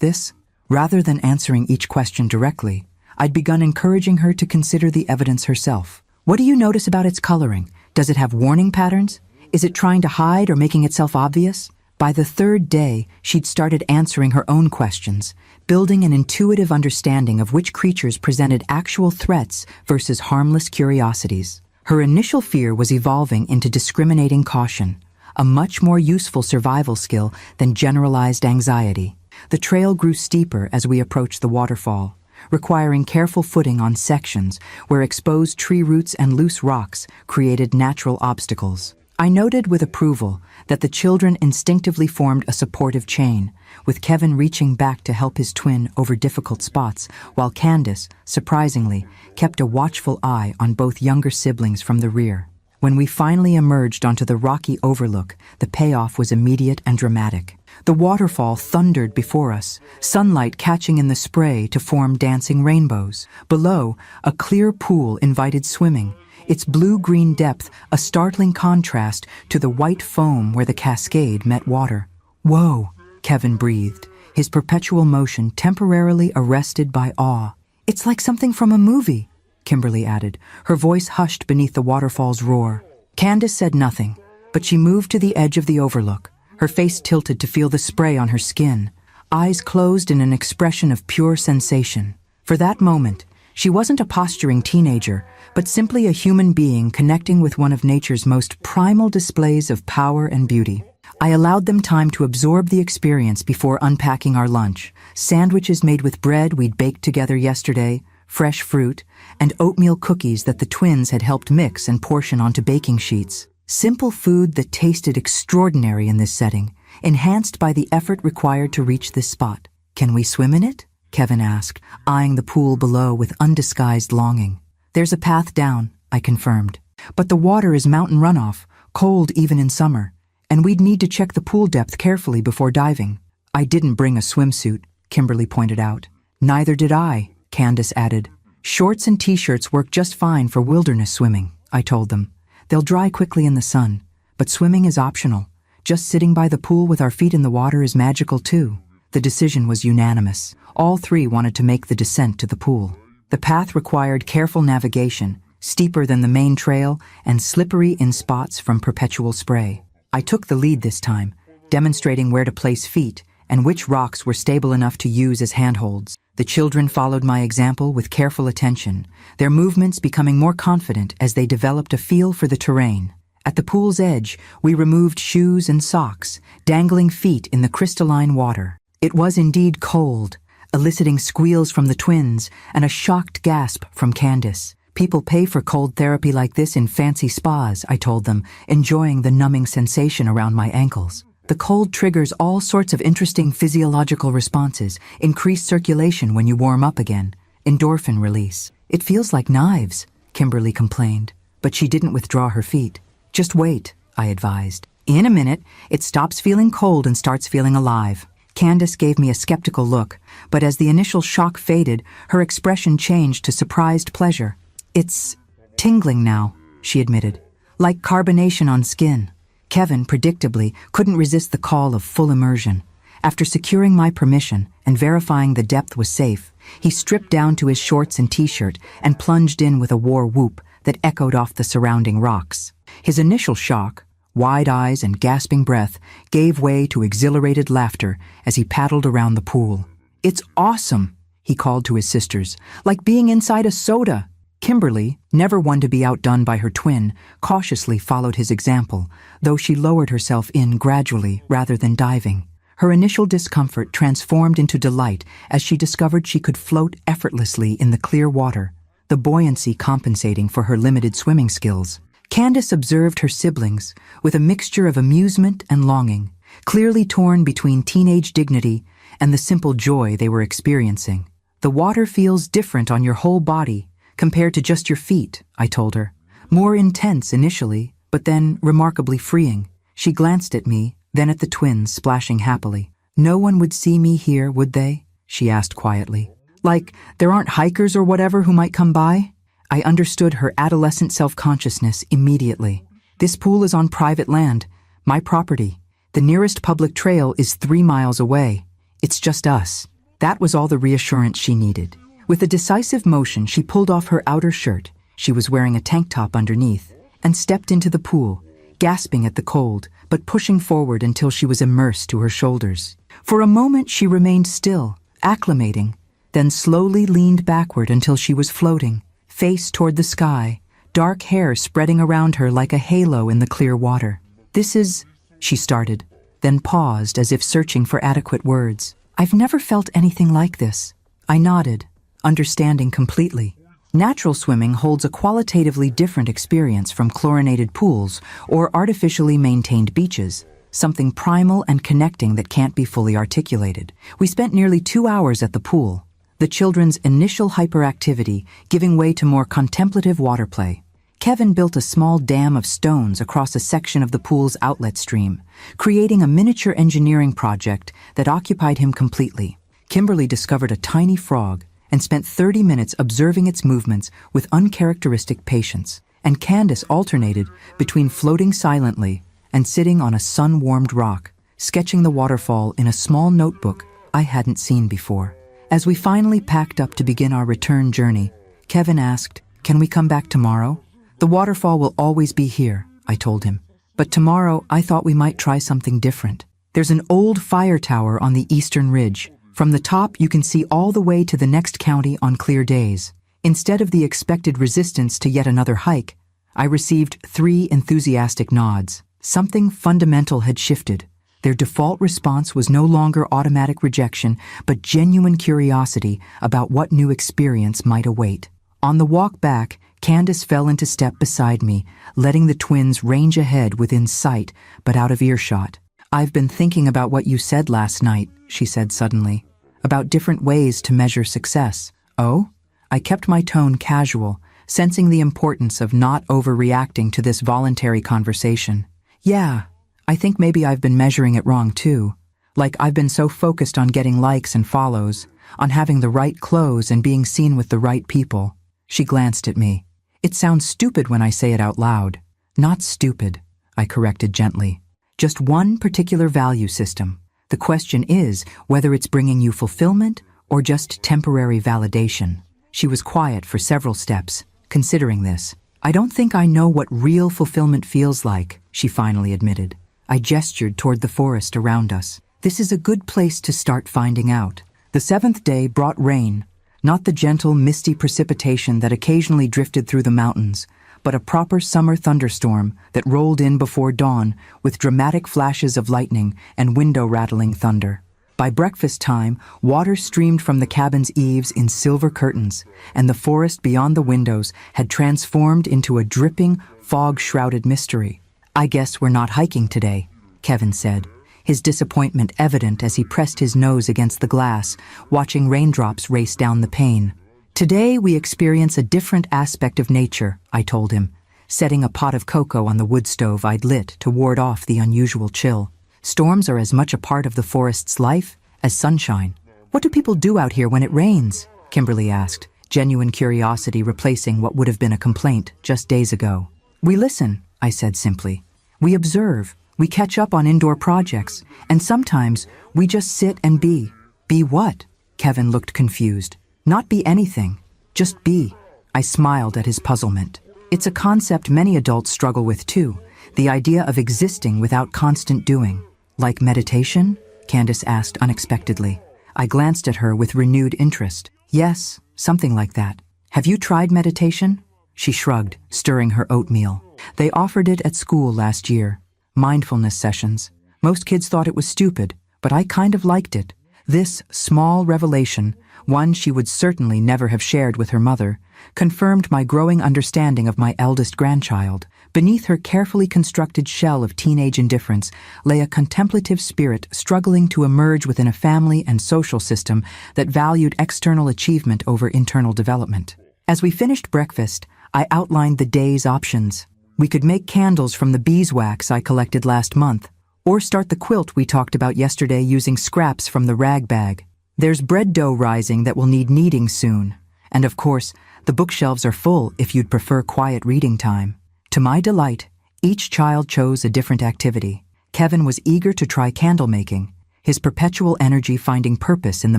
this? Rather than answering each question directly, I'd begun encouraging her to consider the evidence herself. What do you notice about its coloring? Does it have warning patterns? Is it trying to hide or making itself obvious? By the third day, she'd started answering her own questions, building an intuitive understanding of which creatures presented actual threats versus harmless curiosities. Her initial fear was evolving into discriminating caution, a much more useful survival skill than generalized anxiety. The trail grew steeper as we approached the waterfall, requiring careful footing on sections where exposed tree roots and loose rocks created natural obstacles. I noted with approval that the children instinctively formed a supportive chain, with Kevin reaching back to help his twin over difficult spots, while Candace, surprisingly, kept a watchful eye on both younger siblings from the rear. When we finally emerged onto the rocky overlook, the payoff was immediate and dramatic. The waterfall thundered before us, sunlight catching in the spray to form dancing rainbows. Below, a clear pool invited swimming, its blue-green depth a startling contrast to the white foam where the cascade met water. "Whoa," Kevin breathed, his perpetual motion temporarily arrested by awe. "It's like something from a movie," Kimberly added, her voice hushed beneath the waterfall's roar. Candace said nothing, but she moved to the edge of the overlook, her face tilted to feel the spray on her skin, eyes closed in an expression of pure sensation. For that moment, she wasn't a posturing teenager, but simply a human being connecting with one of nature's most primal displays of power and beauty. I allowed them time to absorb the experience before unpacking our lunch, sandwiches made with bread we'd baked together yesterday, fresh fruit, and oatmeal cookies that the twins had helped mix and portion onto baking sheets. Simple food that tasted extraordinary in this setting, enhanced by the effort required to reach this spot. "Can we swim in it?" Kevin asked, eyeing the pool below with undisguised longing. "There's a path down," I confirmed. "But the water is mountain runoff, cold even in summer, and we'd need to check the pool depth carefully before diving." "I didn't bring a swimsuit," Kimberly pointed out. "Neither did I," Candace added. "Shorts and t-shirts work just fine for wilderness swimming," I told them. "They'll dry quickly in the sun, but swimming is optional. Just sitting by the pool with our feet in the water is magical too." The decision was unanimous. All three wanted to make the descent to the pool. The path required careful navigation, steeper than the main trail and slippery in spots from perpetual spray. I took the lead this time, demonstrating where to place feet and which rocks were stable enough to use as handholds. The children followed my example with careful attention, their movements becoming more confident as they developed a feel for the terrain. At the pool's edge, we removed shoes and socks, dangling feet in the crystalline water. It was indeed cold, eliciting squeals from the twins and a shocked gasp from Candace. "People pay for cold therapy like this in fancy spas," I told them, enjoying the numbing sensation around my ankles. "The cold triggers all sorts of interesting physiological responses, increased circulation when you warm up again, endorphin release. It feels like knives," Kimberly complained, but she didn't withdraw her feet. "Just wait," I advised. "In a minute, it stops feeling cold and starts feeling alive." Candace gave me a skeptical look, but as the initial shock faded, her expression changed to surprised pleasure. "It's tingling now," she admitted, "like carbonation on skin." Kevin, predictably, couldn't resist the call of full immersion. After securing my permission and verifying the depth was safe, he stripped down to his shorts and t-shirt and plunged in with a war whoop that echoed off the surrounding rocks. His initial shock, wide eyes and gasping breath, gave way to exhilarated laughter as he paddled around the pool. "It's awesome," he called to his sisters, "like being inside a soda." Kimberly, never one to be outdone by her twin, cautiously followed his example, though she lowered herself in gradually rather than diving. Her initial discomfort transformed into delight as she discovered she could float effortlessly in the clear water, the buoyancy compensating for her limited swimming skills. Candace observed her siblings with a mixture of amusement and longing, clearly torn between teenage dignity and the simple joy they were experiencing. "The water feels different on your whole body compared to just your feet," I told her. "More intense initially, but then remarkably freeing." She glanced at me, then at the twins splashing happily. "No one would see me here, would they?" she asked quietly. Like, there aren't hikers or whatever who might come by? I understood her adolescent self-consciousness immediately. This pool is on private land, my property. The nearest public trail is 3 miles away. It's just us. That was all the reassurance she needed. With a decisive motion, she pulled off her outer shirt, she was wearing a tank top underneath, and stepped into the pool, gasping at the cold, but pushing forward until she was immersed to her shoulders. For a moment she remained still, acclimating, then slowly leaned backward until she was floating, face toward the sky, dark hair spreading around her like a halo in the clear water. "This is," she started, then paused as if searching for adequate words. "I've never felt anything like this." I nodded, understanding completely. Natural swimming holds a qualitatively different experience from chlorinated pools or artificially maintained beaches, something primal and connecting that can't be fully articulated. We spent nearly 2 hours at the pool, the children's initial hyperactivity giving way to more contemplative water play. Kevin built a small dam of stones across a section of the pool's outlet stream, creating a miniature engineering project that occupied him completely. Kimberly discovered a tiny frog and spent 30 minutes observing its movements with uncharacteristic patience, and Candace alternated between floating silently and sitting on a sun-warmed rock, sketching the waterfall in a small notebook I hadn't seen before. As we finally packed up to begin our return journey, Kevin asked, "Can we come back tomorrow?" "The waterfall will always be here," I told him. "But tomorrow I thought we might try something different. There's an old fire tower on the eastern ridge. From the top you can see all the way to the next county on clear days." Instead of the expected resistance to yet another hike, I received 3 enthusiastic nods. Something fundamental had shifted. Their default response was no longer automatic rejection, but genuine curiosity about what new experience might await. On the walk back, Candace fell into step beside me, letting the twins range ahead within sight but out of earshot. "I've been thinking about what you said last night," she said suddenly, "about different ways to measure success." "Oh?" I kept my tone casual, sensing the importance of not overreacting to this voluntary conversation. "Yeah, I think maybe I've been measuring it wrong too. Like I've been so focused on getting likes and follows, on having the right clothes and being seen with the right people." She glanced at me. "It sounds stupid when I say it out loud." "Not stupid," I corrected gently. "Just one particular value system. The question is whether it's bringing you fulfillment or just temporary validation." She was quiet for several steps, considering this. "I don't think I know what real fulfillment feels like," she finally admitted. I gestured toward the forest around us. "This is a good place to start finding out." The 7th day brought rain, not the gentle, misty precipitation that occasionally drifted through the mountains, but a proper summer thunderstorm that rolled in before dawn with dramatic flashes of lightning and window-rattling thunder. By breakfast time, water streamed from the cabin's eaves in silver curtains, and the forest beyond the windows had transformed into a dripping, fog-shrouded mystery. "I guess we're not hiking today," Kevin said, his disappointment evident as he pressed his nose against the glass, watching raindrops race down the pane. "Today we experience a different aspect of nature," I told him, setting a pot of cocoa on the wood stove I'd lit to ward off the unusual chill. "Storms are as much a part of the forest's life as sunshine." "What do people do out here when it rains?" Kimberly asked, genuine curiosity replacing what would have been a complaint just days ago. "We listen," I said simply. "We observe, we catch up on indoor projects, and sometimes we just sit and be." "Be what?" Kevin looked confused. "Not be anything, just be." I smiled at his puzzlement. It's a concept many adults struggle with too, the idea of existing without constant doing. "Like meditation?" Candace asked unexpectedly. I glanced at her with renewed interest. "Yes, something like that." "Have you tried meditation?" She shrugged, stirring her oatmeal. "They offered it at school last year. Mindfulness sessions. Most kids thought it was stupid, but I kind of liked it." This small revelation, one she would certainly never have shared with her mother, confirmed my growing understanding of my eldest grandchild. Beneath her carefully constructed shell of teenage indifference lay a contemplative spirit struggling to emerge within a family and social system that valued external achievement over internal development. As we finished breakfast, I outlined the day's options. We could make candles from the beeswax I collected last month, or start the quilt we talked about yesterday using scraps from the rag bag. There's bread dough rising that will need kneading soon. And of course, the bookshelves are full if you'd prefer quiet reading time. To my delight, each child chose a different activity. Kevin was eager to try candle making, his perpetual energy finding purpose in the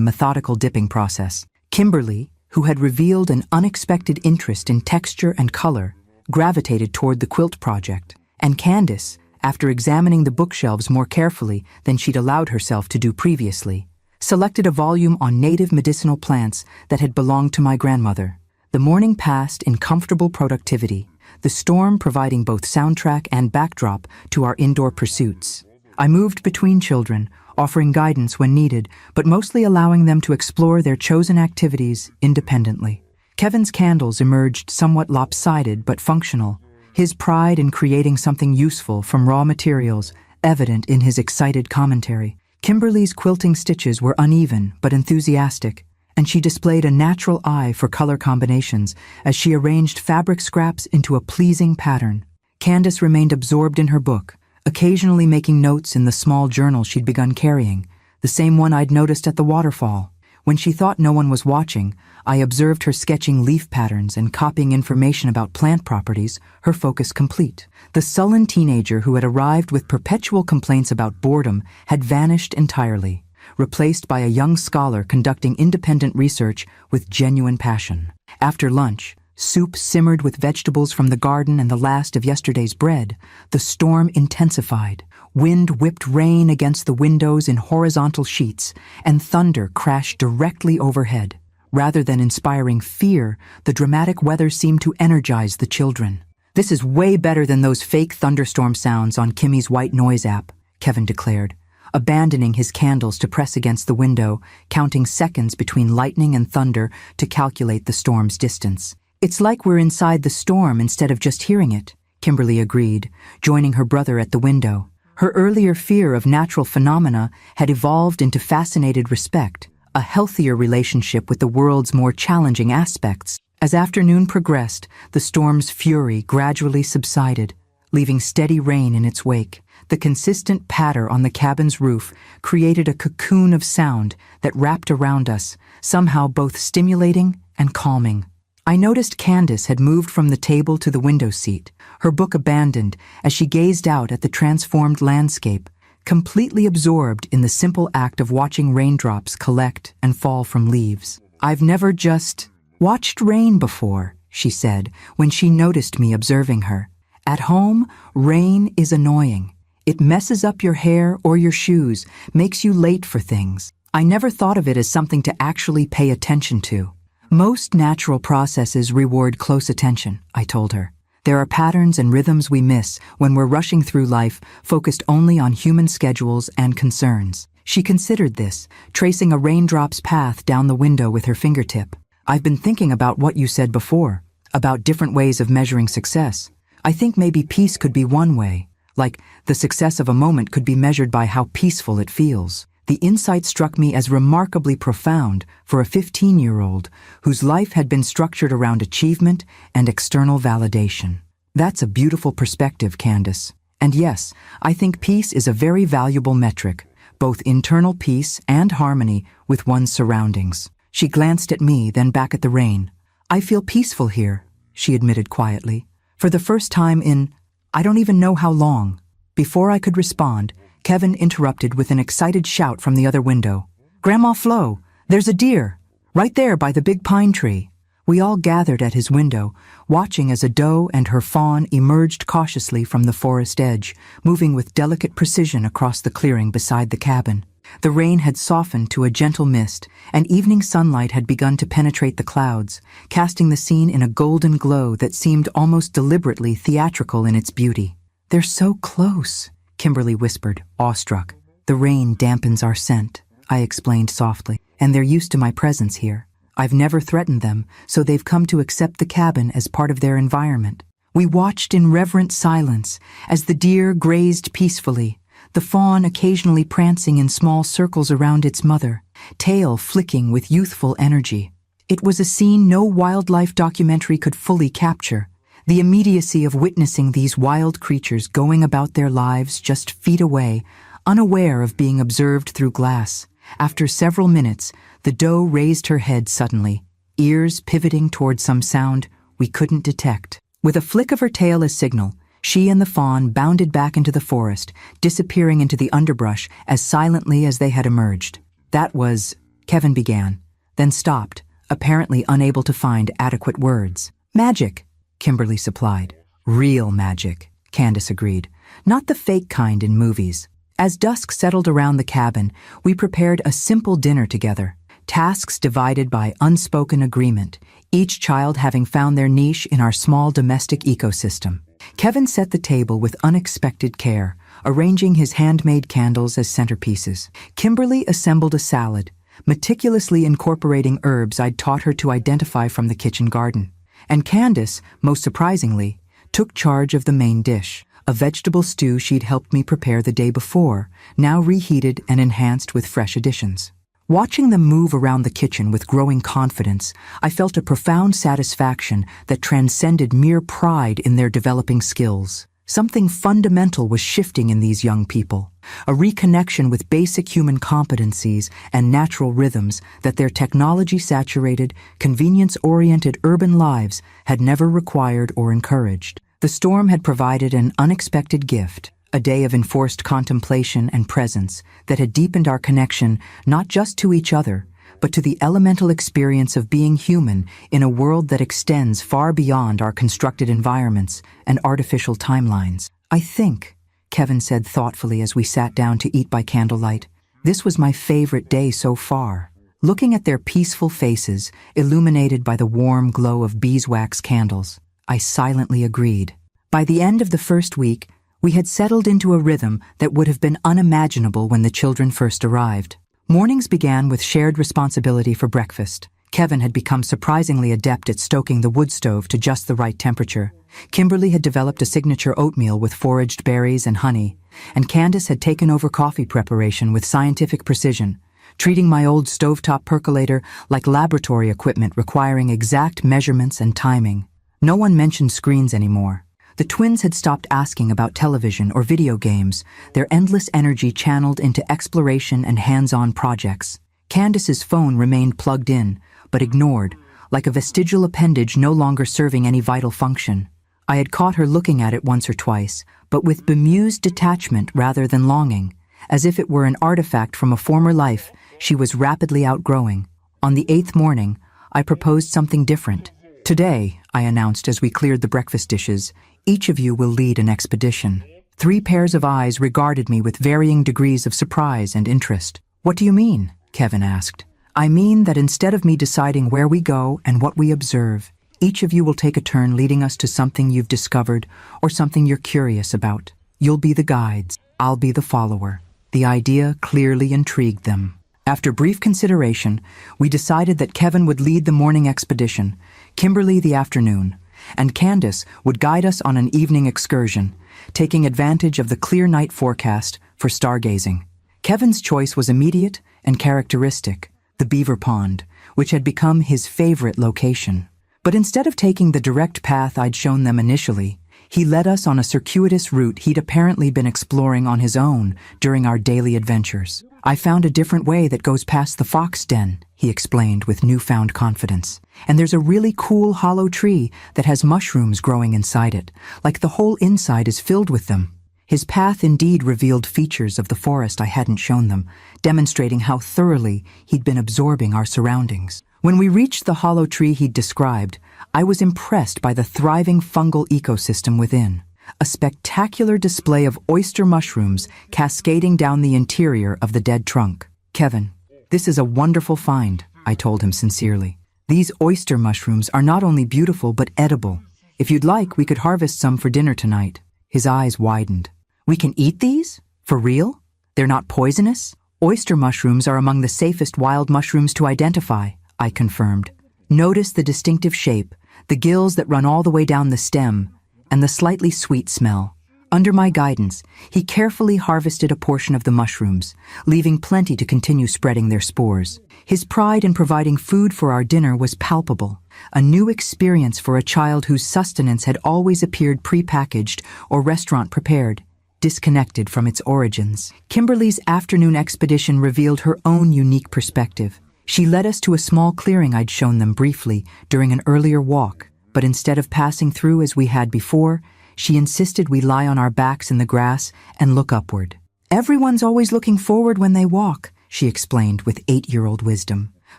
methodical dipping process. Kimberly, who had revealed an unexpected interest in texture and color, gravitated toward the quilt project. And Candace, after examining the bookshelves more carefully than she'd allowed herself to do previously, selected a volume on native medicinal plants that had belonged to my grandmother. The morning passed in comfortable productivity, the storm providing both soundtrack and backdrop to our indoor pursuits. I moved between children, offering guidance when needed, but mostly allowing them to explore their chosen activities independently. Kevin's candles emerged somewhat lopsided but functional, his pride in creating something useful from raw materials evident in his excited commentary. Kimberly's quilting stitches were uneven but enthusiastic, and she displayed a natural eye for color combinations as she arranged fabric scraps into a pleasing pattern. Candace remained absorbed in her book, occasionally making notes in the small journal she'd begun carrying, the same one I'd noticed at the waterfall. When she thought no one was watching, I observed her sketching leaf patterns and copying information about plant properties, her focus complete. The sullen teenager who had arrived with perpetual complaints about boredom had vanished entirely, replaced by a young scholar conducting independent research with genuine passion. After lunch, soup simmered with vegetables from the garden and the last of yesterday's bread. The storm intensified. Wind whipped rain against the windows in horizontal sheets, and thunder crashed directly overhead. Rather than inspiring fear, the dramatic weather seemed to energize the children. "This is way better than those fake thunderstorm sounds on Kimmy's white noise app," Kevin declared, abandoning his candles to press against the window, counting seconds between lightning and thunder to calculate the storm's distance. "It's like we're inside the storm instead of just hearing it," Kimberly agreed, joining her brother at the window. Her earlier fear of natural phenomena had evolved into fascinated respect, a healthier relationship with the world's more challenging aspects. As afternoon progressed, the storm's fury gradually subsided, leaving steady rain in its wake. The consistent patter on the cabin's roof created a cocoon of sound that wrapped around us, somehow both stimulating and calming. I noticed Candace had moved from the table to the window seat, her book abandoned as she gazed out at the transformed landscape, completely absorbed in the simple act of watching raindrops collect and fall from leaves. "I've never just watched rain before," she said when she noticed me observing her. "At home, rain is annoying. It messes up your hair or your shoes, makes you late for things. I never thought of it as something to actually pay attention to." "Most natural processes reward close attention," I told her. "There are patterns and rhythms we miss when we're rushing through life, focused only on human schedules and concerns." She considered this, tracing a raindrop's path down the window with her fingertip. "I've been thinking about what you said before, about different ways of measuring success. I think maybe peace could be one way, like the success of a moment could be measured by how peaceful it feels." The insight struck me as remarkably profound for a 15-year-old whose life had been structured around achievement and external validation. "That's a beautiful perspective, Candace. And yes, I think peace is a very valuable metric, both internal peace and harmony with one's surroundings." She glanced at me, then back at the rain. "I feel peaceful here," she admitted quietly. "For the first time in, I don't even know how long." Before I could respond, Kevin interrupted with an excited shout from the other window. "Grandma Flo, there's a deer, right there by the big pine tree." We all gathered at his window, watching as a doe and her fawn emerged cautiously from the forest edge, moving with delicate precision across the clearing beside the cabin. The rain had softened to a gentle mist, and evening sunlight had begun to penetrate the clouds, casting the scene in a golden glow that seemed almost deliberately theatrical in its beauty. "They're so close," Kimberly whispered, awestruck. "The rain dampens our scent," I explained softly, "and they're used to my presence here. I've never threatened them, so they've come to accept the cabin as part of their environment." We watched in reverent silence as the deer grazed peacefully, the fawn occasionally prancing in small circles around its mother, tail flicking with youthful energy. It was a scene no wildlife documentary could fully capture. The immediacy of witnessing these wild creatures going about their lives just feet away, unaware of being observed through glass, After several minutes, the doe raised her head suddenly, ears pivoting toward some sound we couldn't detect. With a flick of her tail as signal, she and the fawn bounded back into the forest, disappearing into the underbrush as silently as they had emerged. That was, Kevin began, then stopped, apparently unable to find adequate words. Magic, Kimberly supplied. Real magic, Candace agreed. Not the fake kind in movies. As dusk settled around the cabin, we prepared a simple dinner together. Tasks divided by unspoken agreement, each child having found their niche in our small domestic ecosystem. Kevin set the table with unexpected care, arranging his handmade candles as centerpieces. Kimberly assembled a salad, meticulously incorporating herbs I'd taught her to identify from the kitchen garden. And Candace, most surprisingly, took charge of the main dish, a vegetable stew she'd helped me prepare the day before, now reheated and enhanced with fresh additions. Watching them move around the kitchen with growing confidence, I felt a profound satisfaction that transcended mere pride in their developing skills. Something fundamental was shifting in these young people, a reconnection with basic human competencies and natural rhythms that their technology-saturated, convenience-oriented urban lives had never required or encouraged. The storm had provided an unexpected gift, a day of enforced contemplation and presence that had deepened our connection not just to each other, but to the elemental experience of being human in a world that extends far beyond our constructed environments and artificial timelines. I think, Kevin said thoughtfully as we sat down to eat by candlelight, this was my favorite day so far. Looking at their peaceful faces, illuminated by the warm glow of beeswax candles, I silently agreed. By the end of the first week, we had settled into a rhythm that would have been unimaginable when the children first arrived. Mornings began with shared responsibility for breakfast. Kevin had become surprisingly adept at stoking the wood stove to just the right temperature. Kimberly had developed a signature oatmeal with foraged berries and honey, and Candace had taken over coffee preparation with scientific precision, treating my old stovetop percolator like laboratory equipment requiring exact measurements and timing. No one mentioned screens anymore. The twins had stopped asking about television or video games, their endless energy channeled into exploration and hands-on projects. Candace's phone remained plugged in, but ignored, like a vestigial appendage no longer serving any vital function. I had caught her looking at it once or twice, but with bemused detachment rather than longing, as if it were an artifact from a former life she was rapidly outgrowing. On the 8th morning, I proposed something different. Today, I announced as we cleared the breakfast dishes, each of you will lead an expedition. 3 pairs of eyes regarded me with varying degrees of surprise and interest. What do you mean? Kevin asked. I mean that instead of me deciding where we go and what we observe, each of you will take a turn leading us to something you've discovered or something you're curious about. You'll be the guides, I'll be the follower. The idea clearly intrigued them. After brief consideration, we decided that Kevin would lead the morning expedition, Kimberly the afternoon, and Candace would guide us on an evening excursion, taking advantage of the clear night forecast for stargazing. Kevin's choice was immediate and characteristic, the beaver pond, which had become his favorite location. But instead of taking the direct path I'd shown them initially, he led us on a circuitous route he'd apparently been exploring on his own during our daily adventures. I found a different way that goes past the fox den, he explained with newfound confidence. And there's a really cool hollow tree that has mushrooms growing inside it, like the whole inside is filled with them. His path indeed revealed features of the forest I hadn't shown them, demonstrating how thoroughly he'd been absorbing our surroundings. When we reached the hollow tree he'd described, I was impressed by the thriving fungal ecosystem within. A spectacular display of oyster mushrooms cascading down the interior of the dead trunk. Kevin, this is a wonderful find, I told him sincerely. These oyster mushrooms are not only beautiful but edible. If you'd like, we could harvest some for dinner tonight. His eyes widened. We can eat these? For real? They're not poisonous? Oyster mushrooms are among the safest wild mushrooms to identify, I confirmed. Notice the distinctive shape, the gills that run all the way down the stem, and the slightly sweet smell. Under my guidance, he carefully harvested a portion of the mushrooms, leaving plenty to continue spreading their spores. His pride in providing food for our dinner was palpable, a new experience for a child whose sustenance had always appeared prepackaged or restaurant prepared. disconnected from its origins. Kimberly's afternoon expedition revealed her own unique perspective. She led us to a small clearing I'd shown them briefly during an earlier walk, but instead of passing through as we had before, she insisted we lie on our backs in the grass and look upward. "Everyone's always looking forward when they walk," she explained with 8-year-old wisdom.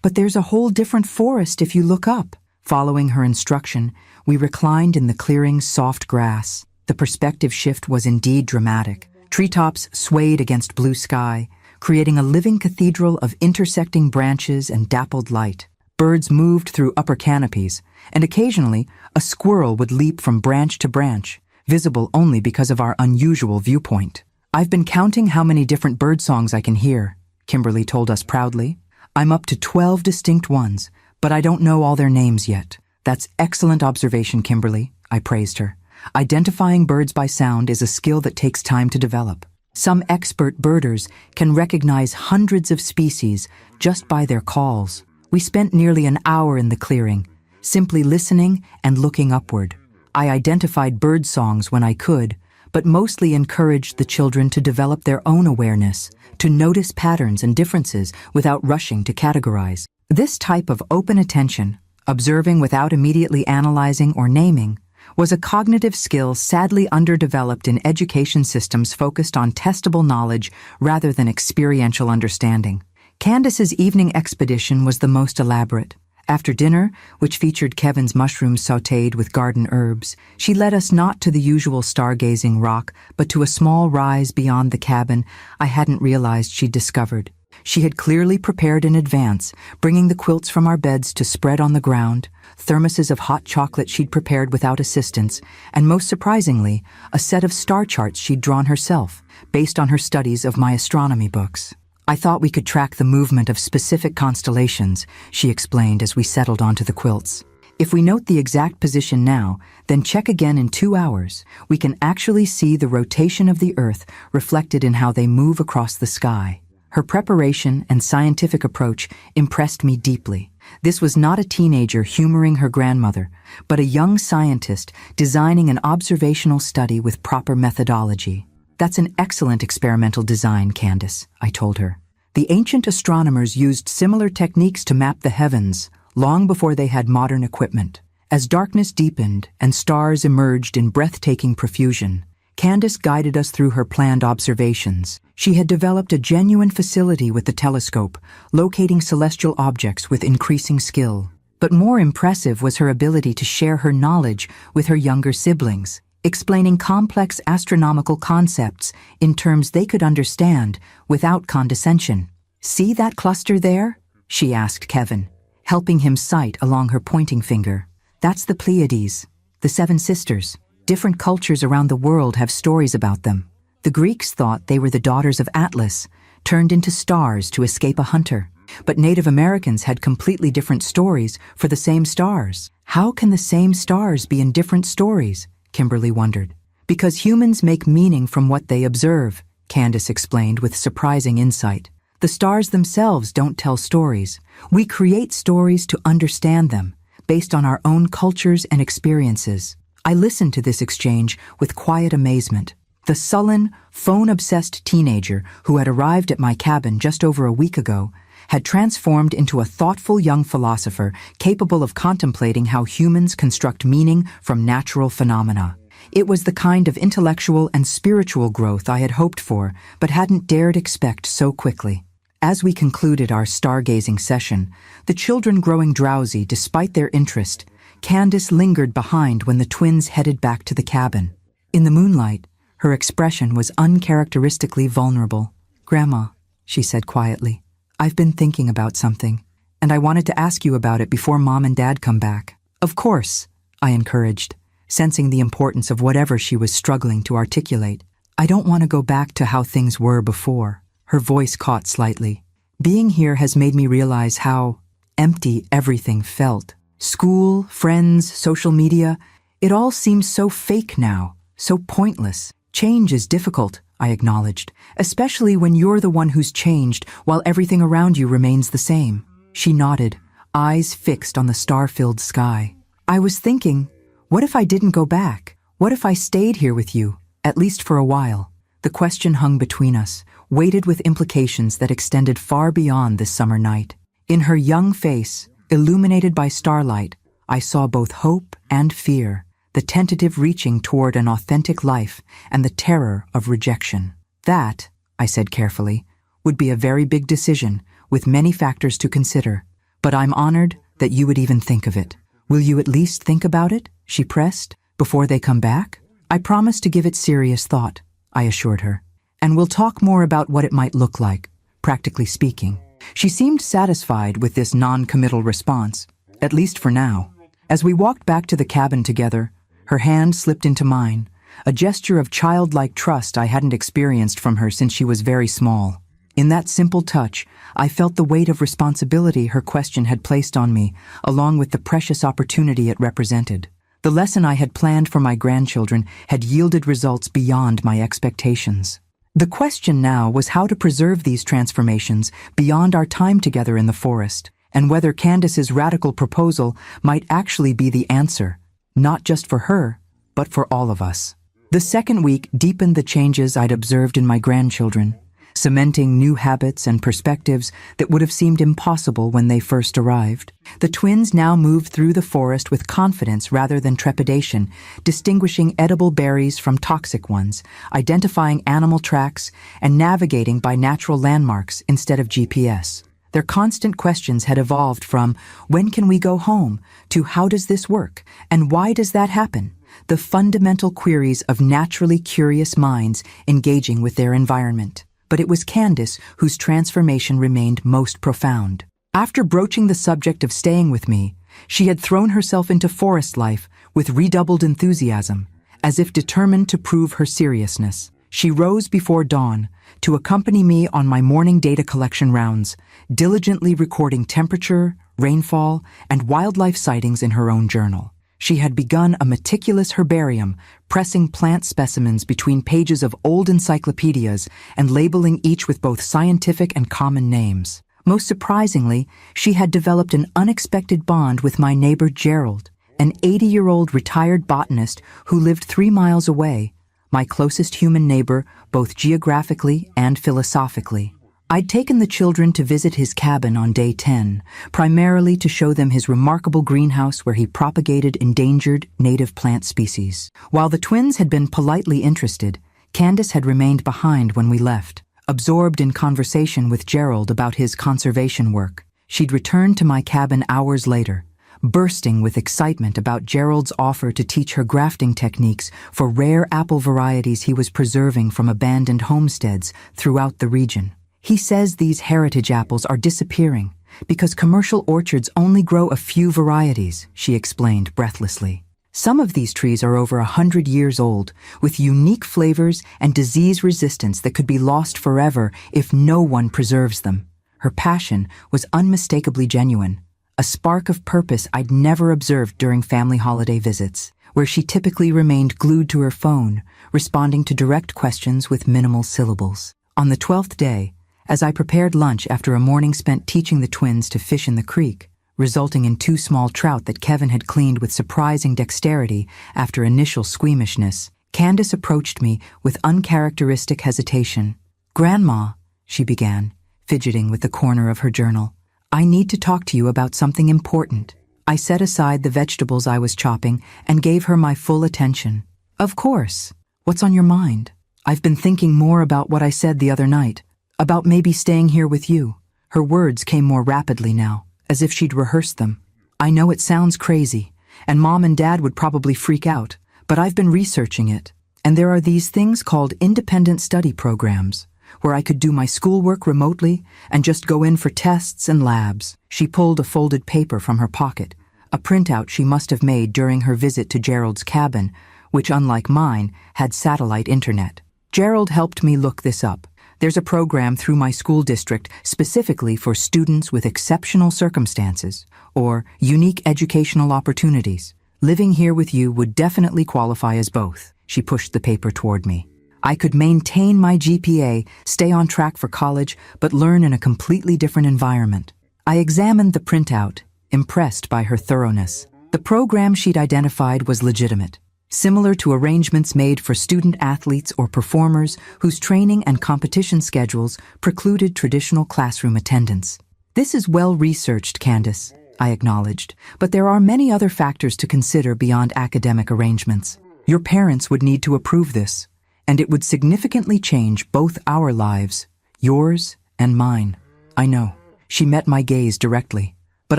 "But there's a whole different forest if you look up." Following her instruction, we reclined in the clearing's soft grass. The perspective shift was indeed dramatic. Treetops swayed against blue sky, creating a living cathedral of intersecting branches and dappled light. Birds moved through upper canopies, and occasionally a squirrel would leap from branch to branch, visible only because of our unusual viewpoint. "I've been counting how many different bird songs I can hear," Kimberly told us proudly. "I'm up to 12 distinct ones, but I don't know all their names yet." "That's excellent observation, Kimberly," I praised her. "Identifying birds by sound is a skill that takes time to develop. Some expert birders can recognize hundreds of species just by their calls." We spent nearly an hour in the clearing, simply listening and looking upward. I identified bird songs when I could, but mostly encouraged the children to develop their own awareness, to notice patterns and differences without rushing to categorize. This type of open attention, observing without immediately analyzing or naming, was a cognitive skill sadly underdeveloped in education systems focused on testable knowledge rather than experiential understanding. Candace's evening expedition was the most elaborate. After dinner, which featured Kevin's mushrooms sautéed with garden herbs, she led us not to the usual stargazing rock, but to a small rise beyond the cabin I hadn't realized she'd discovered. She had clearly prepared in advance, bringing the quilts from our beds to spread on the ground, thermoses of hot chocolate she'd prepared without assistance, and most surprisingly, a set of star charts she'd drawn herself, based on her studies of my astronomy books. "I thought we could track the movement of specific constellations," she explained as we settled onto the quilts. "If we note the exact position now, then check again in 2 hours, we can actually see the rotation of the Earth reflected in how they move across the sky." Her preparation and scientific approach impressed me deeply. This was not a teenager humoring her grandmother, but a young scientist designing an observational study with proper methodology. "That's an excellent experimental design, Candace," I told her. "The ancient astronomers used similar techniques to map the heavens long before they had modern equipment. As darkness deepened and stars emerged in breathtaking profusion, Candace guided us through her planned observations. She had developed a genuine facility with the telescope, locating celestial objects with increasing skill. But more impressive was her ability to share her knowledge with her younger siblings, explaining complex astronomical concepts in terms they could understand without condescension. "See that cluster there?" she asked Kevin, helping him cite along her pointing finger. "That's the Pleiades, the 7 sisters. Different cultures around the world have stories about them. The Greeks thought they were the daughters of Atlas, turned into stars to escape a hunter. But Native Americans had completely different stories for the same stars. How can the same stars be in different stories?" Kimberly wondered. "Because humans make meaning from what they observe," Candace explained with surprising insight. "The stars themselves don't tell stories. We create stories to understand them, based on our own cultures and experiences." I listened to this exchange with quiet amazement. The sullen, phone-obsessed teenager who had arrived at my cabin just over a week ago had transformed into a thoughtful young philosopher capable of contemplating how humans construct meaning from natural phenomena. It was the kind of intellectual and spiritual growth I had hoped for, but hadn't dared expect so quickly. As we concluded our stargazing session, the children growing drowsy despite their interest, Candace lingered behind when the twins headed back to the cabin. In the moonlight, her expression was uncharacteristically vulnerable. "Grandma," she said quietly, "I've been thinking about something, and I wanted to ask you about it before Mom and Dad come back." "Of course," I encouraged, sensing the importance of whatever she was struggling to articulate. "I don't want to go back to how things were before." Her voice caught slightly. "Being here has made me realize how empty everything felt. School, friends, social media, it all seems so fake now, so pointless. Change is difficult," I acknowledged, "especially when you're the one who's changed while everything around you remains the same." She nodded, eyes fixed on the star-filled sky. "I was thinking, what if I didn't go back? What if I stayed here with you, at least for a while? The question hung between us, weighted with implications that extended far beyond this summer night. In her young face, illuminated by starlight, I saw both hope and fear, the tentative reaching toward an authentic life and the terror of rejection. That, I said carefully, would be a very big decision with many factors to consider. But I'm honored that you would even think of it. Will you at least think about it, she pressed, before they come back? I promise to give it serious thought, I assured her. And we'll talk more about what it might look like, practically speaking. She seemed satisfied with this non-committal response, at least for now. As we walked back to the cabin together, her hand slipped into mine, a gesture of childlike trust I hadn't experienced from her since she was very small. In that simple touch, I felt the weight of responsibility her question had placed on me, along with the precious opportunity it represented. The lesson I had planned for my grandchildren had yielded results beyond my expectations. The question now was how to preserve these transformations beyond our time together in the forest, and whether Candace's radical proposal might actually be the answer, not just for her, but for all of us. The second week deepened the changes I'd observed in my grandchildren, cementing new habits and perspectives that would have seemed impossible when they first arrived. The twins now moved through the forest with confidence rather than trepidation, distinguishing edible berries from toxic ones, identifying animal tracks, and navigating by natural landmarks instead of GPS. Their constant questions had evolved from, "When can we go home?" to "How does this work?" and "Why does that happen?" The fundamental queries of naturally curious minds engaging with their environment. But it was Candace whose transformation remained most profound. After broaching the subject of staying with me, she had thrown herself into forest life with redoubled enthusiasm, as if determined to prove her seriousness. She rose before dawn to accompany me on my morning data collection rounds, diligently recording temperature, rainfall, and wildlife sightings in her own journal. She had begun a meticulous herbarium, pressing plant specimens between pages of old encyclopedias and labeling each with both scientific and common names. Most surprisingly, she had developed an unexpected bond with my neighbor Gerald, an 80-year-old retired botanist who lived 3 miles away, my closest human neighbor both geographically and philosophically. I'd taken the children to visit his cabin on day 10, primarily to show them his remarkable greenhouse where he propagated endangered native plant species. While the twins had been politely interested, Candace had remained behind when we left, absorbed in conversation with Gerald about his conservation work. She'd returned to my cabin hours later, bursting with excitement about Gerald's offer to teach her grafting techniques for rare apple varieties he was preserving from abandoned homesteads throughout the region. He says these heritage apples are disappearing because commercial orchards only grow a few varieties, she explained breathlessly. Some of these trees are over 100 years old, with unique flavors and disease resistance that could be lost forever if no one preserves them. Her passion was unmistakably genuine, a spark of purpose I'd never observed during family holiday visits, where she typically remained glued to her phone, responding to direct questions with minimal syllables. On the 12th day, as I prepared lunch after a morning spent teaching the twins to fish in the creek, resulting in 2 small trout that Kevin had cleaned with surprising dexterity after initial squeamishness, Candace approached me with uncharacteristic hesitation. "Grandma," she began, fidgeting with the corner of her journal, "I need to talk to you about something important." I set aside the vegetables I was chopping and gave her my full attention. "Of course. What's on your mind?" "I've been thinking more about what I said the other night. About maybe staying here with you." Her words came more rapidly now, as if she'd rehearsed them. "I know it sounds crazy, and Mom and Dad would probably freak out, but I've been researching it, and there are these things called independent study programs, where I could do my schoolwork remotely and just go in for tests and labs." She pulled a folded paper from her pocket, a printout she must have made during her visit to Gerald's cabin, which, unlike mine, had satellite internet. Gerald helped me look this up. There's a program through my school district specifically for students with exceptional circumstances or unique educational opportunities. Living here with you would definitely qualify as both. She pushed the paper toward me. I could maintain my GPA, stay on track for college, but learn in a completely different environment. I examined the printout, impressed by her thoroughness. The program she'd identified was legitimate. similar to arrangements made for student athletes or performers whose training and competition schedules precluded traditional classroom attendance. This is well-researched, Candace, I acknowledged, but there are many other factors to consider beyond academic arrangements. Your parents would need to approve this, and it would significantly change both our lives, yours and mine. I know. She met my gaze directly. But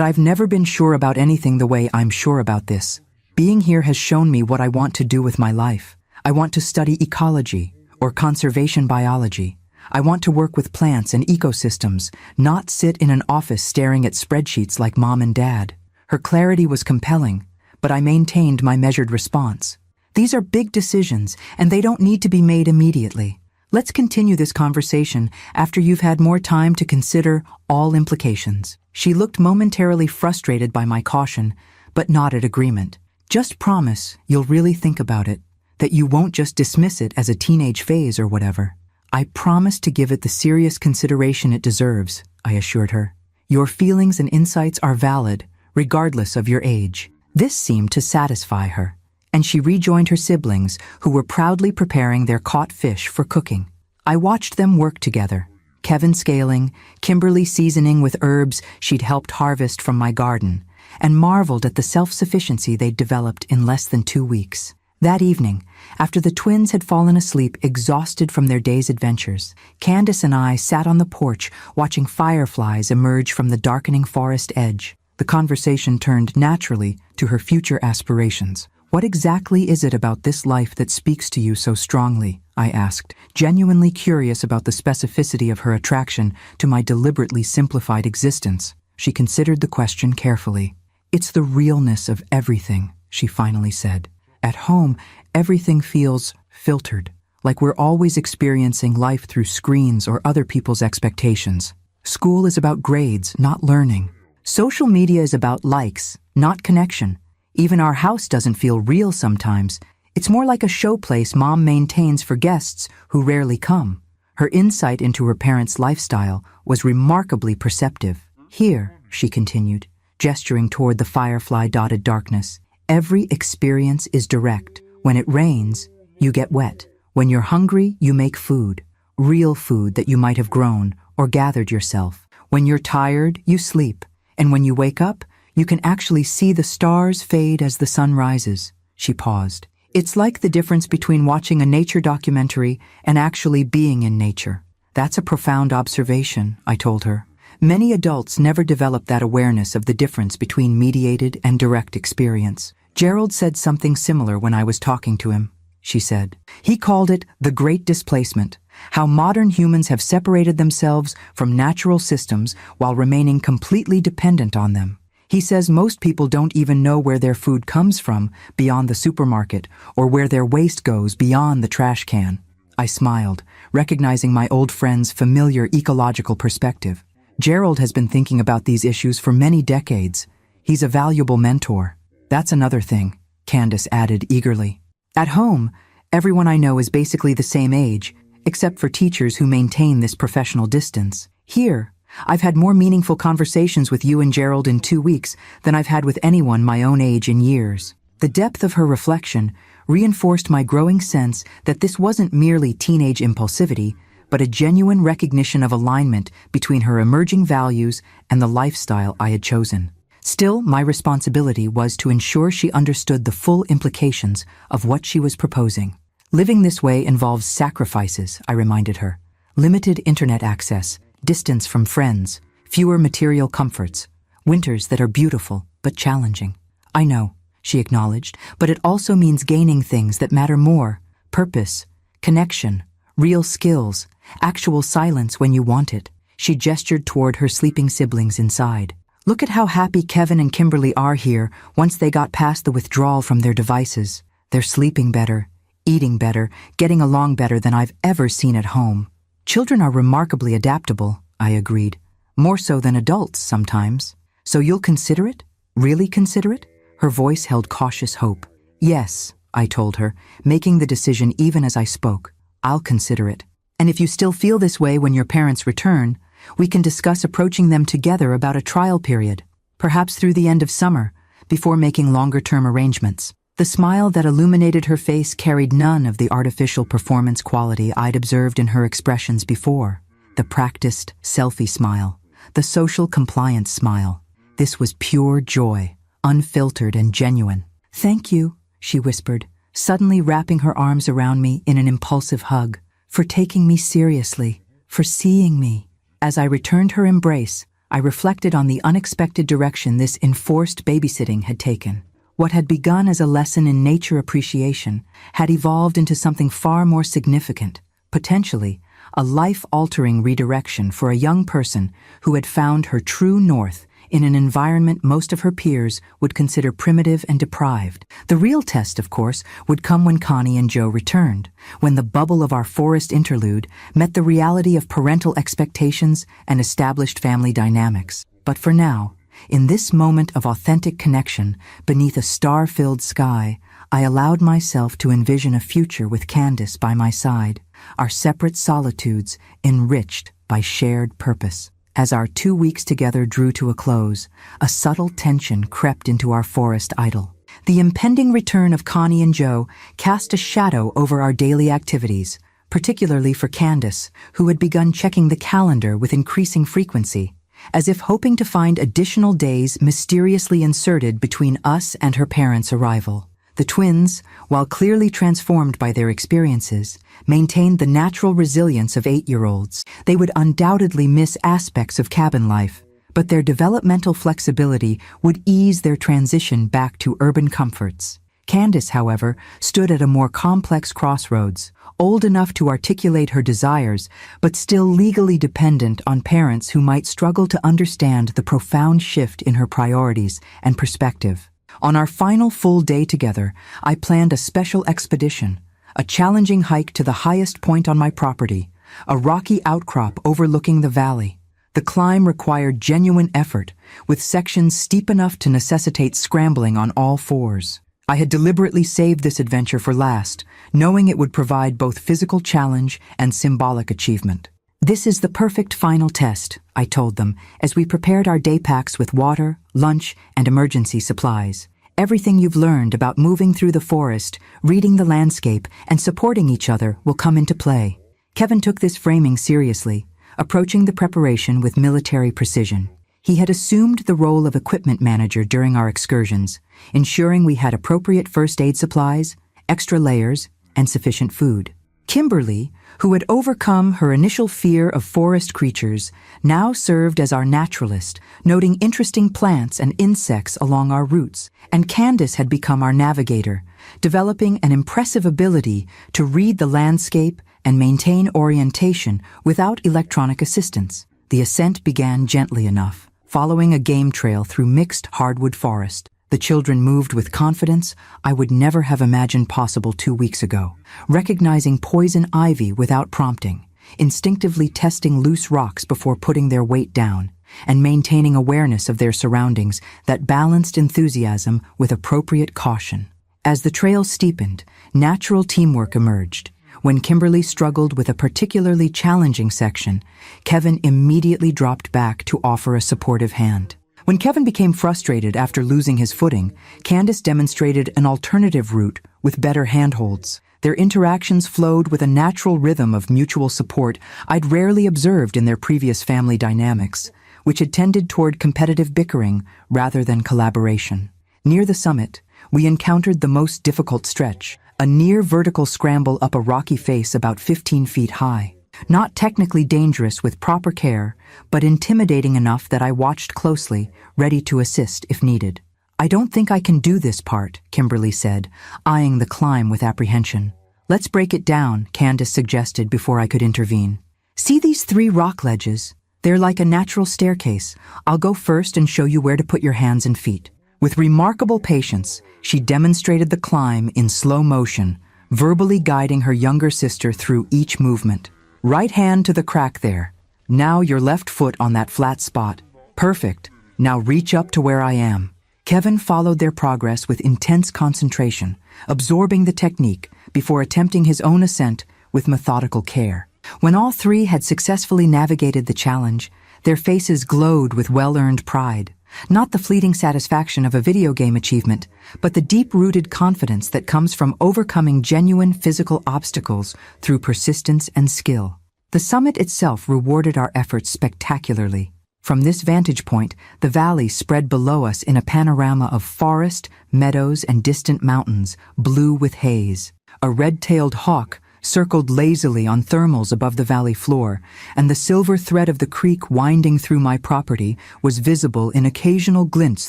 I've never been sure about anything the way I'm sure about this. Being here has shown me what I want to do with my life. I want to study ecology or conservation biology. I want to work with plants and ecosystems, not sit in an office staring at spreadsheets like Mom and Dad. Her clarity was compelling, but I maintained my measured response. These are big decisions, and they don't need to be made immediately. Let's continue this conversation after you've had more time to consider all implications. She looked momentarily frustrated by my caution, but nodded agreement. Just promise you'll really think about it, that you won't just dismiss it as a teenage phase or whatever. I promise to give it the serious consideration it deserves, I assured her. Your feelings and insights are valid, regardless of your age. This seemed to satisfy her, and she rejoined her siblings, who were proudly preparing their caught fish for cooking. I watched them work together, Kevin scaling, Kimberly seasoning with herbs she'd helped harvest from my garden, and marveled at the self-sufficiency they'd developed in less than 2 weeks. That evening, after the twins had fallen asleep exhausted from their day's adventures, Candace and I sat on the porch watching fireflies emerge from the darkening forest edge. The conversation turned naturally to her future aspirations. What exactly is it about this life that speaks to you so strongly? I asked, genuinely curious about the specificity of her attraction to my deliberately simplified existence. She considered the question carefully. It's the realness of everything, she finally said. At home, everything feels filtered, like we're always experiencing life through screens or other people's expectations. School is about grades, not learning. Social media is about likes, not connection. Even our house doesn't feel real sometimes. It's more like a showplace Mom maintains for guests who rarely come. Her insight into her parents' lifestyle was remarkably perceptive. Here, she continued, gesturing toward the firefly-dotted darkness, every experience is direct. When it rains, you get wet. When you're hungry, you make food. Real food that you might have grown or gathered yourself. When you're tired, you sleep. And when you wake up, you can actually see the stars fade as the sun rises. She paused. It's like the difference between watching a nature documentary and actually being in nature. That's a profound observation, I told her. Many adults never develop that awareness of the difference between mediated and direct experience. Gerald said something similar when I was talking to him, she said. He called it the Great Displacement, how modern humans have separated themselves from natural systems while remaining completely dependent on them. He says most people don't even know where their food comes from beyond the supermarket or where their waste goes beyond the trash can. I smiled, recognizing my old friend's familiar ecological perspective. Gerald has been thinking about these issues for many decades. He's a valuable mentor. That's another thing, Candace added eagerly. At home, everyone I know is basically the same age, except for teachers who maintain this professional distance. Here, I've had more meaningful conversations with you and Gerald in 2 weeks than I've had with anyone my own age in years. The depth of her reflection reinforced my growing sense that this wasn't merely teenage impulsivity, but a genuine recognition of alignment between her emerging values and the lifestyle I had chosen. Still, my responsibility was to ensure she understood the full implications of what she was proposing. Living this way involves sacrifices, I reminded her. Limited internet access, distance from friends, fewer material comforts, winters that are beautiful but challenging. I know, she acknowledged, but it also means gaining things that matter more: purpose, connection, real skills, actual silence when you want it. She gestured toward her sleeping siblings inside. Look at how happy Kevin and Kimberly are here once they got past the withdrawal from their devices. They're sleeping better, eating better, getting along better than I've ever seen at home. Children are remarkably adaptable, I agreed. More so than adults sometimes. So you'll consider it? Really consider it? Her voice held cautious hope. Yes, I told her, making the decision even as I spoke. I'll consider it. And if you still feel this way when your parents return, we can discuss approaching them together about a trial period, perhaps through the end of summer, before making longer-term arrangements. The smile that illuminated her face carried none of the artificial performance quality I'd observed in her expressions before. The practiced, selfie smile. The social compliance smile. This was pure joy, unfiltered and genuine. "Thank you," she whispered, suddenly wrapping her arms around me in an impulsive hug, "for taking me seriously, for seeing me." As I returned her embrace, I reflected on the unexpected direction this enforced babysitting had taken. What had begun as a lesson in nature appreciation had evolved into something far more significant, potentially a life-altering redirection for a young person who had found her true north in an environment most of her peers would consider primitive and deprived. The real test, of course, would come when Connie and Joe returned, when the bubble of our forest interlude met the reality of parental expectations and established family dynamics. But for now, in this moment of authentic connection, beneath a star-filled sky, I allowed myself to envision a future with Candace by my side, our separate solitudes enriched by shared purpose. As our 2 weeks together drew to a close, a subtle tension crept into our forest idyll. The impending return of Connie and Joe cast a shadow over our daily activities, particularly for Candace, who had begun checking the calendar with increasing frequency, as if hoping to find additional days mysteriously inserted between us and her parents' arrival. The twins, while clearly transformed by their experiences, maintained the natural resilience of 8-year-olds. They would undoubtedly miss aspects of cabin life, but their developmental flexibility would ease their transition back to urban comforts. Candace, however, stood at a more complex crossroads, old enough to articulate her desires, but still legally dependent on parents who might struggle to understand the profound shift in her priorities and perspective. On our final full day together, I planned a special expedition, a challenging hike to the highest point on my property, a rocky outcrop overlooking the valley. The climb required genuine effort, with sections steep enough to necessitate scrambling on all fours. I had deliberately saved this adventure for last, knowing it would provide both physical challenge and symbolic achievement. "This is the perfect final test," I told them, as we prepared our day packs with water, lunch, and emergency supplies. "Everything you've learned about moving through the forest, reading the landscape, and supporting each other will come into play." Kevin took this framing seriously, approaching the preparation with military precision. He had assumed the role of equipment manager during our excursions, ensuring we had appropriate first aid supplies, extra layers, and sufficient food. Kimberly, who had overcome her initial fear of forest creatures, now served as our naturalist, noting interesting plants and insects along our routes, and Candace had become our navigator, developing an impressive ability to read the landscape and maintain orientation without electronic assistance. The ascent began gently enough, following a game trail through mixed hardwood forest. The children moved with confidence I would never have imagined possible 2 weeks ago, recognizing poison ivy without prompting, instinctively testing loose rocks before putting their weight down, and maintaining awareness of their surroundings that balanced enthusiasm with appropriate caution. As the trail steepened, natural teamwork emerged. When Kimberly struggled with a particularly challenging section, Kevin immediately dropped back to offer a supportive hand. When Kevin became frustrated after losing his footing, Candace demonstrated an alternative route with better handholds. Their interactions flowed with a natural rhythm of mutual support I'd rarely observed in their previous family dynamics, which had tended toward competitive bickering rather than collaboration. Near the summit, we encountered the most difficult stretch, a near-vertical scramble up a rocky face about 15 feet high. Not technically dangerous with proper care, but intimidating enough that I watched closely, ready to assist if needed. "I don't think I can do this part," Kimberly said, eyeing the climb with apprehension. "Let's break it down," Candace suggested before I could intervene. "See these 3 rock ledges? They're like a natural staircase. I'll go first and show you where to put your hands and feet." With remarkable patience, she demonstrated the climb in slow motion, verbally guiding her younger sister through each movement. "Right hand to the crack there. Now your left foot on that flat spot. Perfect. Now reach up to where I am." Kevin followed their progress with intense concentration, absorbing the technique before attempting his own ascent with methodical care. When all 3 had successfully navigated the challenge, their faces glowed with well-earned pride. Not the fleeting satisfaction of a video game achievement, but the deep-rooted confidence that comes from overcoming genuine physical obstacles through persistence and skill. The summit itself rewarded our efforts spectacularly. From this vantage point, the valley spread below us in a panorama of forest, meadows, and distant mountains, blue with haze. A red-tailed hawk circled lazily on thermals above the valley floor, and the silver thread of the creek winding through my property was visible in occasional glints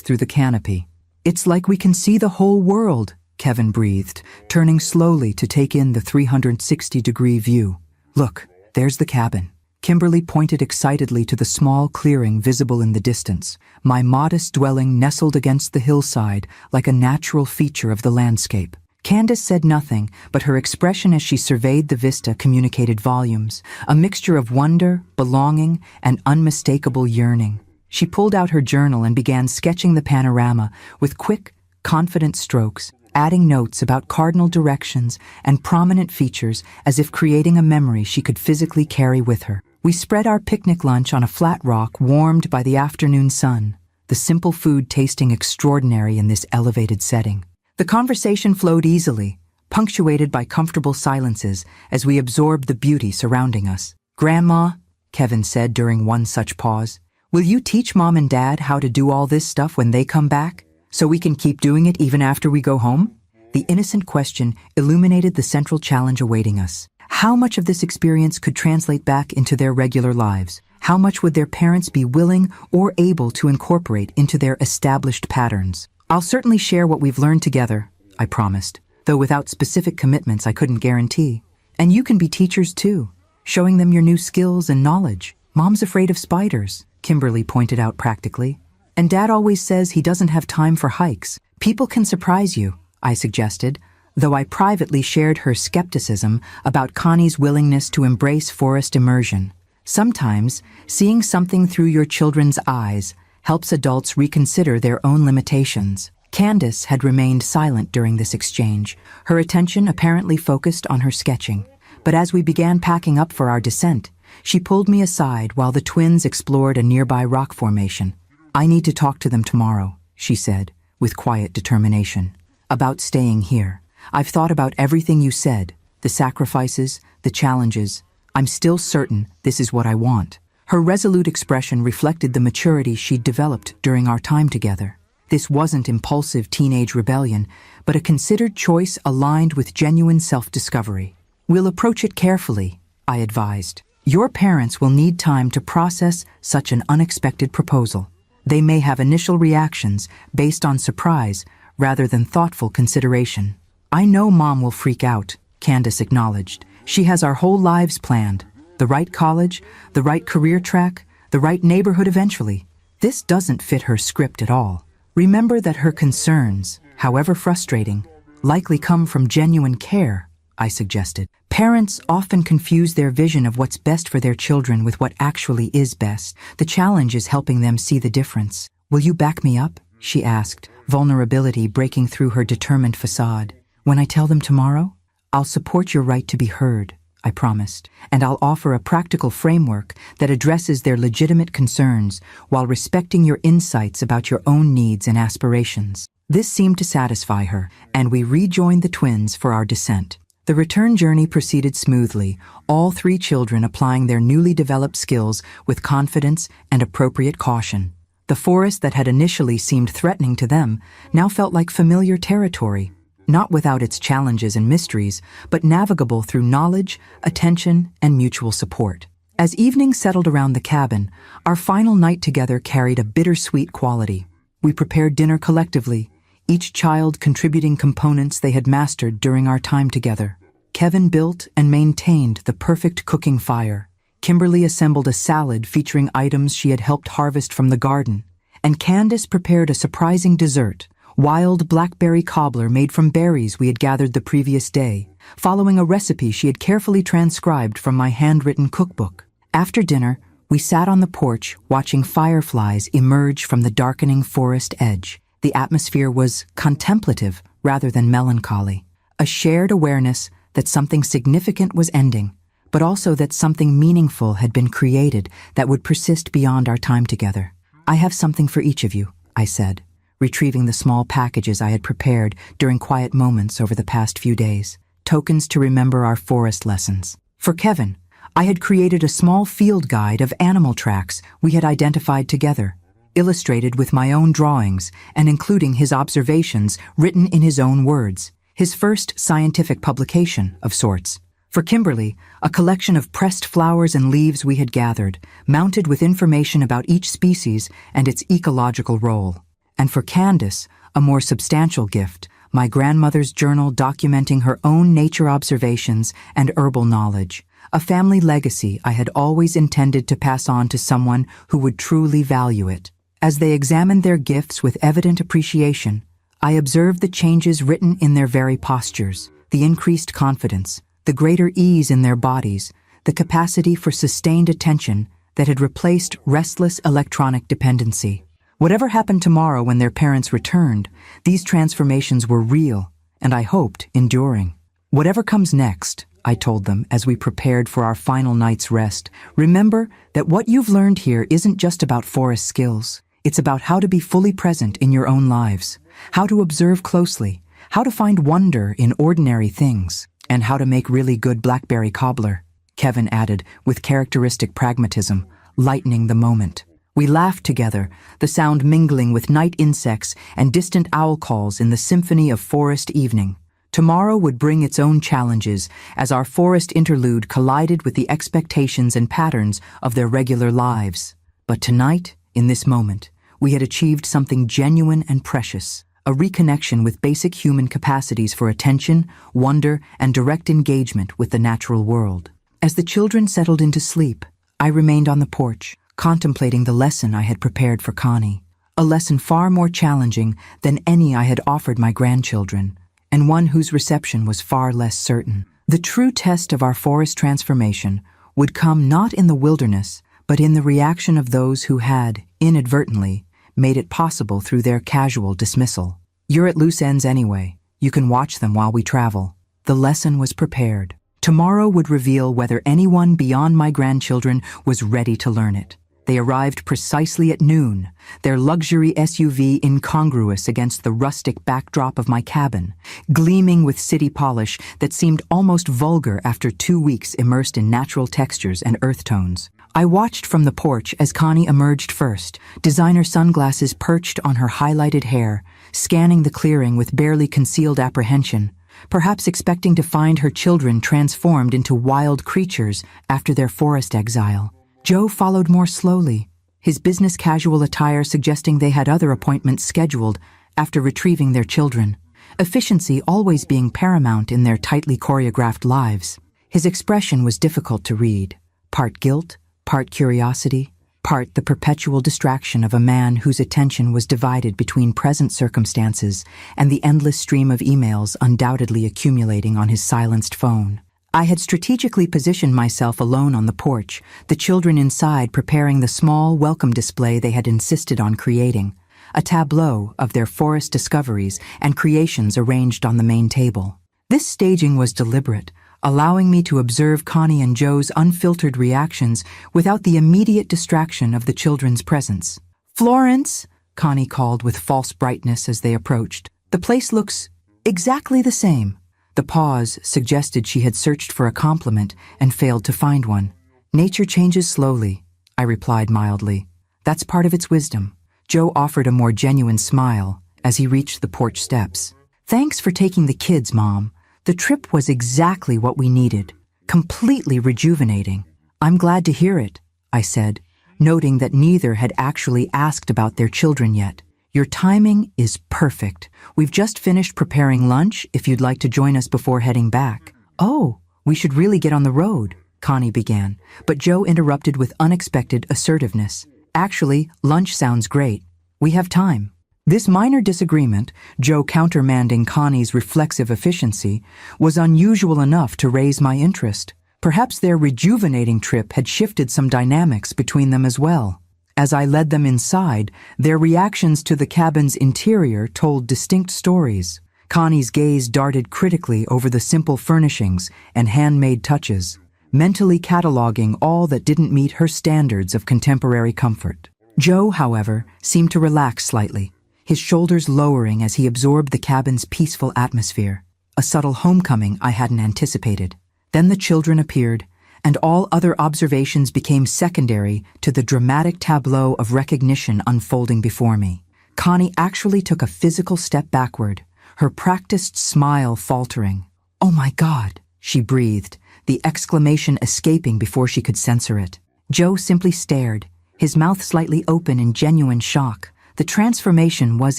through the canopy. "It's like we can see the whole world," Kevin breathed, turning slowly to take in the 360-degree view. "Look, there's the cabin." Kimberly pointed excitedly to the small clearing visible in the distance, my modest dwelling nestled against the hillside like a natural feature of the landscape. Candace said nothing, but her expression as she surveyed the vista communicated volumes, a mixture of wonder, belonging, and unmistakable yearning. She pulled out her journal and began sketching the panorama with quick, confident strokes, adding notes about cardinal directions and prominent features as if creating a memory she could physically carry with her. We spread our picnic lunch on a flat rock warmed by the afternoon sun, the simple food tasting extraordinary in this elevated setting. The conversation flowed easily, punctuated by comfortable silences as we absorbed the beauty surrounding us. "Grandma," Kevin said during one such pause, "will you teach Mom and Dad how to do all this stuff when they come back, so we can keep doing it even after we go home?" The innocent question illuminated the central challenge awaiting us. How much of this experience could translate back into their regular lives? How much would their parents be willing or able to incorporate into their established patterns? "I'll certainly share what we've learned together," I promised, though without specific commitments I couldn't guarantee. "And you can be teachers too, showing them your new skills and knowledge. Mom's afraid of spiders," Kimberly pointed out practically. "And Dad always says he doesn't have time for hikes. People can surprise you," I suggested, though I privately shared her skepticism about Connie's willingness to embrace forest immersion. Sometimes, seeing something through your children's eyes helps adults reconsider their own limitations. Candace had remained silent during this exchange, her attention apparently focused on her sketching. But as we began packing up for our descent, she pulled me aside while the twins explored a nearby rock formation. "I need to talk to them tomorrow," she said, with quiet determination. "About staying here. I've thought about everything you said, the sacrifices, the challenges. I'm still certain this is what I want." Her resolute expression reflected the maturity she'd developed during our time together. This wasn't impulsive teenage rebellion, but a considered choice aligned with genuine self-discovery. "We'll approach it carefully," I advised. "Your parents will need time to process such an unexpected proposal. They may have initial reactions based on surprise rather than thoughtful consideration." "I know Mom will freak out," Candace acknowledged. "She has our whole lives planned. The right college, the right career track, the right neighborhood eventually. This doesn't fit her script at all. Remember that her concerns, however frustrating, likely come from genuine care," I suggested. "Parents often confuse their vision of what's best for their children with what actually is best. The challenge is helping them see the difference." "Will you back me up?" she asked, vulnerability breaking through her determined facade. "When I tell them tomorrow? I'll support your right to be heard," I promised, "and I'll offer a practical framework that addresses their legitimate concerns while respecting your insights about your own needs and aspirations." This seemed to satisfy her, and we rejoined the twins for our descent. The return journey proceeded smoothly, all three children applying their newly developed skills with confidence and appropriate caution. The forest that had initially seemed threatening to them now felt like familiar territory, not without its challenges and mysteries, but navigable through knowledge, attention, and mutual support. As evening settled around the cabin, our final night together carried a bittersweet quality. We prepared dinner collectively, each child contributing components they had mastered during our time together. Kevin built and maintained the perfect cooking fire. Kimberly assembled a salad featuring items she had helped harvest from the garden, and Candace prepared a surprising dessert, wild blackberry cobbler made from berries we had gathered the previous day, following a recipe she had carefully transcribed from my handwritten cookbook. After dinner, we sat on the porch watching fireflies emerge from the darkening forest edge. The atmosphere was contemplative rather than melancholy, a shared awareness that something significant was ending, but also that something meaningful had been created that would persist beyond our time together. I have something for each of you, I said, retrieving the small packages I had prepared during quiet moments over the past few days, tokens to remember our forest lessons. For Kevin, I had created a small field guide of animal tracks we had identified together, illustrated with my own drawings and including his observations written in his own words, his first scientific publication of sorts. For Kimberly, a collection of pressed flowers and leaves we had gathered, mounted with information about each species and its ecological role. And for Candace, a more substantial gift, my grandmother's journal documenting her own nature observations and herbal knowledge, a family legacy I had always intended to pass on to someone who would truly value it. As they examined their gifts with evident appreciation, I observed the changes written in their very postures, the increased confidence, the greater ease in their bodies, the capacity for sustained attention that had replaced restless electronic dependency. Whatever happened tomorrow when their parents returned, these transformations were real and, I hoped, enduring. Whatever comes next, I told them as we prepared for our final night's rest, remember that what you've learned here isn't just about forest skills. It's about how to be fully present in your own lives, how to observe closely, how to find wonder in ordinary things, and how to make really good blackberry cobbler, Kevin added with characteristic pragmatism, lightening the moment. We laughed together, the sound mingling with night insects and distant owl calls in the symphony of forest evening. Tomorrow would bring its own challenges as our forest interlude collided with the expectations and patterns of their regular lives. But tonight, in this moment, we had achieved something genuine and precious, a reconnection with basic human capacities for attention, wonder, and direct engagement with the natural world. As the children settled into sleep, I remained on the porch, contemplating the lesson I had prepared for Connie, a lesson far more challenging than any I had offered my grandchildren, and one whose reception was far less certain. The true test of our forest transformation would come not in the wilderness, but in the reaction of those who had, inadvertently, made it possible through their casual dismissal. You're at loose ends anyway. You can watch them while we travel. The lesson was prepared. Tomorrow would reveal whether anyone beyond my grandchildren was ready to learn it. They arrived precisely at noon, their luxury SUV incongruous against the rustic backdrop of my cabin, gleaming with city polish that seemed almost vulgar after 2 weeks immersed in natural textures and earth tones. I watched from the porch as Connie emerged first, designer sunglasses perched on her highlighted hair, scanning the clearing with barely concealed apprehension, perhaps expecting to find her children transformed into wild creatures after their forest exile. Joe followed more slowly, his business casual attire suggesting they had other appointments scheduled after retrieving their children, efficiency always being paramount in their tightly choreographed lives. His expression was difficult to read, part guilt, part curiosity, part the perpetual distraction of a man whose attention was divided between present circumstances and the endless stream of emails undoubtedly accumulating on his silenced phone. I had strategically positioned myself alone on the porch, the children inside preparing the small welcome display they had insisted on creating, a tableau of their forest discoveries and creations arranged on the main table. This staging was deliberate, allowing me to observe Connie and Joe's unfiltered reactions without the immediate distraction of the children's presence. "Florence," Connie called with false brightness as they approached. "The place looks exactly the same." The pause suggested she had searched for a compliment and failed to find one. "Nature changes slowly," I replied mildly. "That's part of its wisdom." Joe offered a more genuine smile as he reached the porch steps. "Thanks for taking the kids, Mom. The trip was exactly what we needed, completely rejuvenating." "I'm glad to hear it," I said, noting that neither had actually asked about their children yet. "Your timing is perfect. We've just finished preparing lunch if you'd like to join us before heading back." "Oh, we should really get on the road," Connie began, but Joe interrupted with unexpected assertiveness. "Actually, lunch sounds great. We have time." This minor disagreement, Joe countermanding Connie's reflexive efficiency, was unusual enough to raise my interest. Perhaps their rejuvenating trip had shifted some dynamics between them as well. As I led them inside, their reactions to the cabin's interior told distinct stories. Connie's gaze darted critically over the simple furnishings and handmade touches, mentally cataloging all that didn't meet her standards of contemporary comfort. Joe, however, seemed to relax slightly, his shoulders lowering as he absorbed the cabin's peaceful atmosphere, a subtle homecoming I hadn't anticipated. Then the children appeared, and all other observations became secondary to the dramatic tableau of recognition unfolding before me. Connie actually took a physical step backward, her practiced smile faltering. "Oh my God," she breathed, the exclamation escaping before she could censor it. Joe simply stared, his mouth slightly open in genuine shock. The transformation was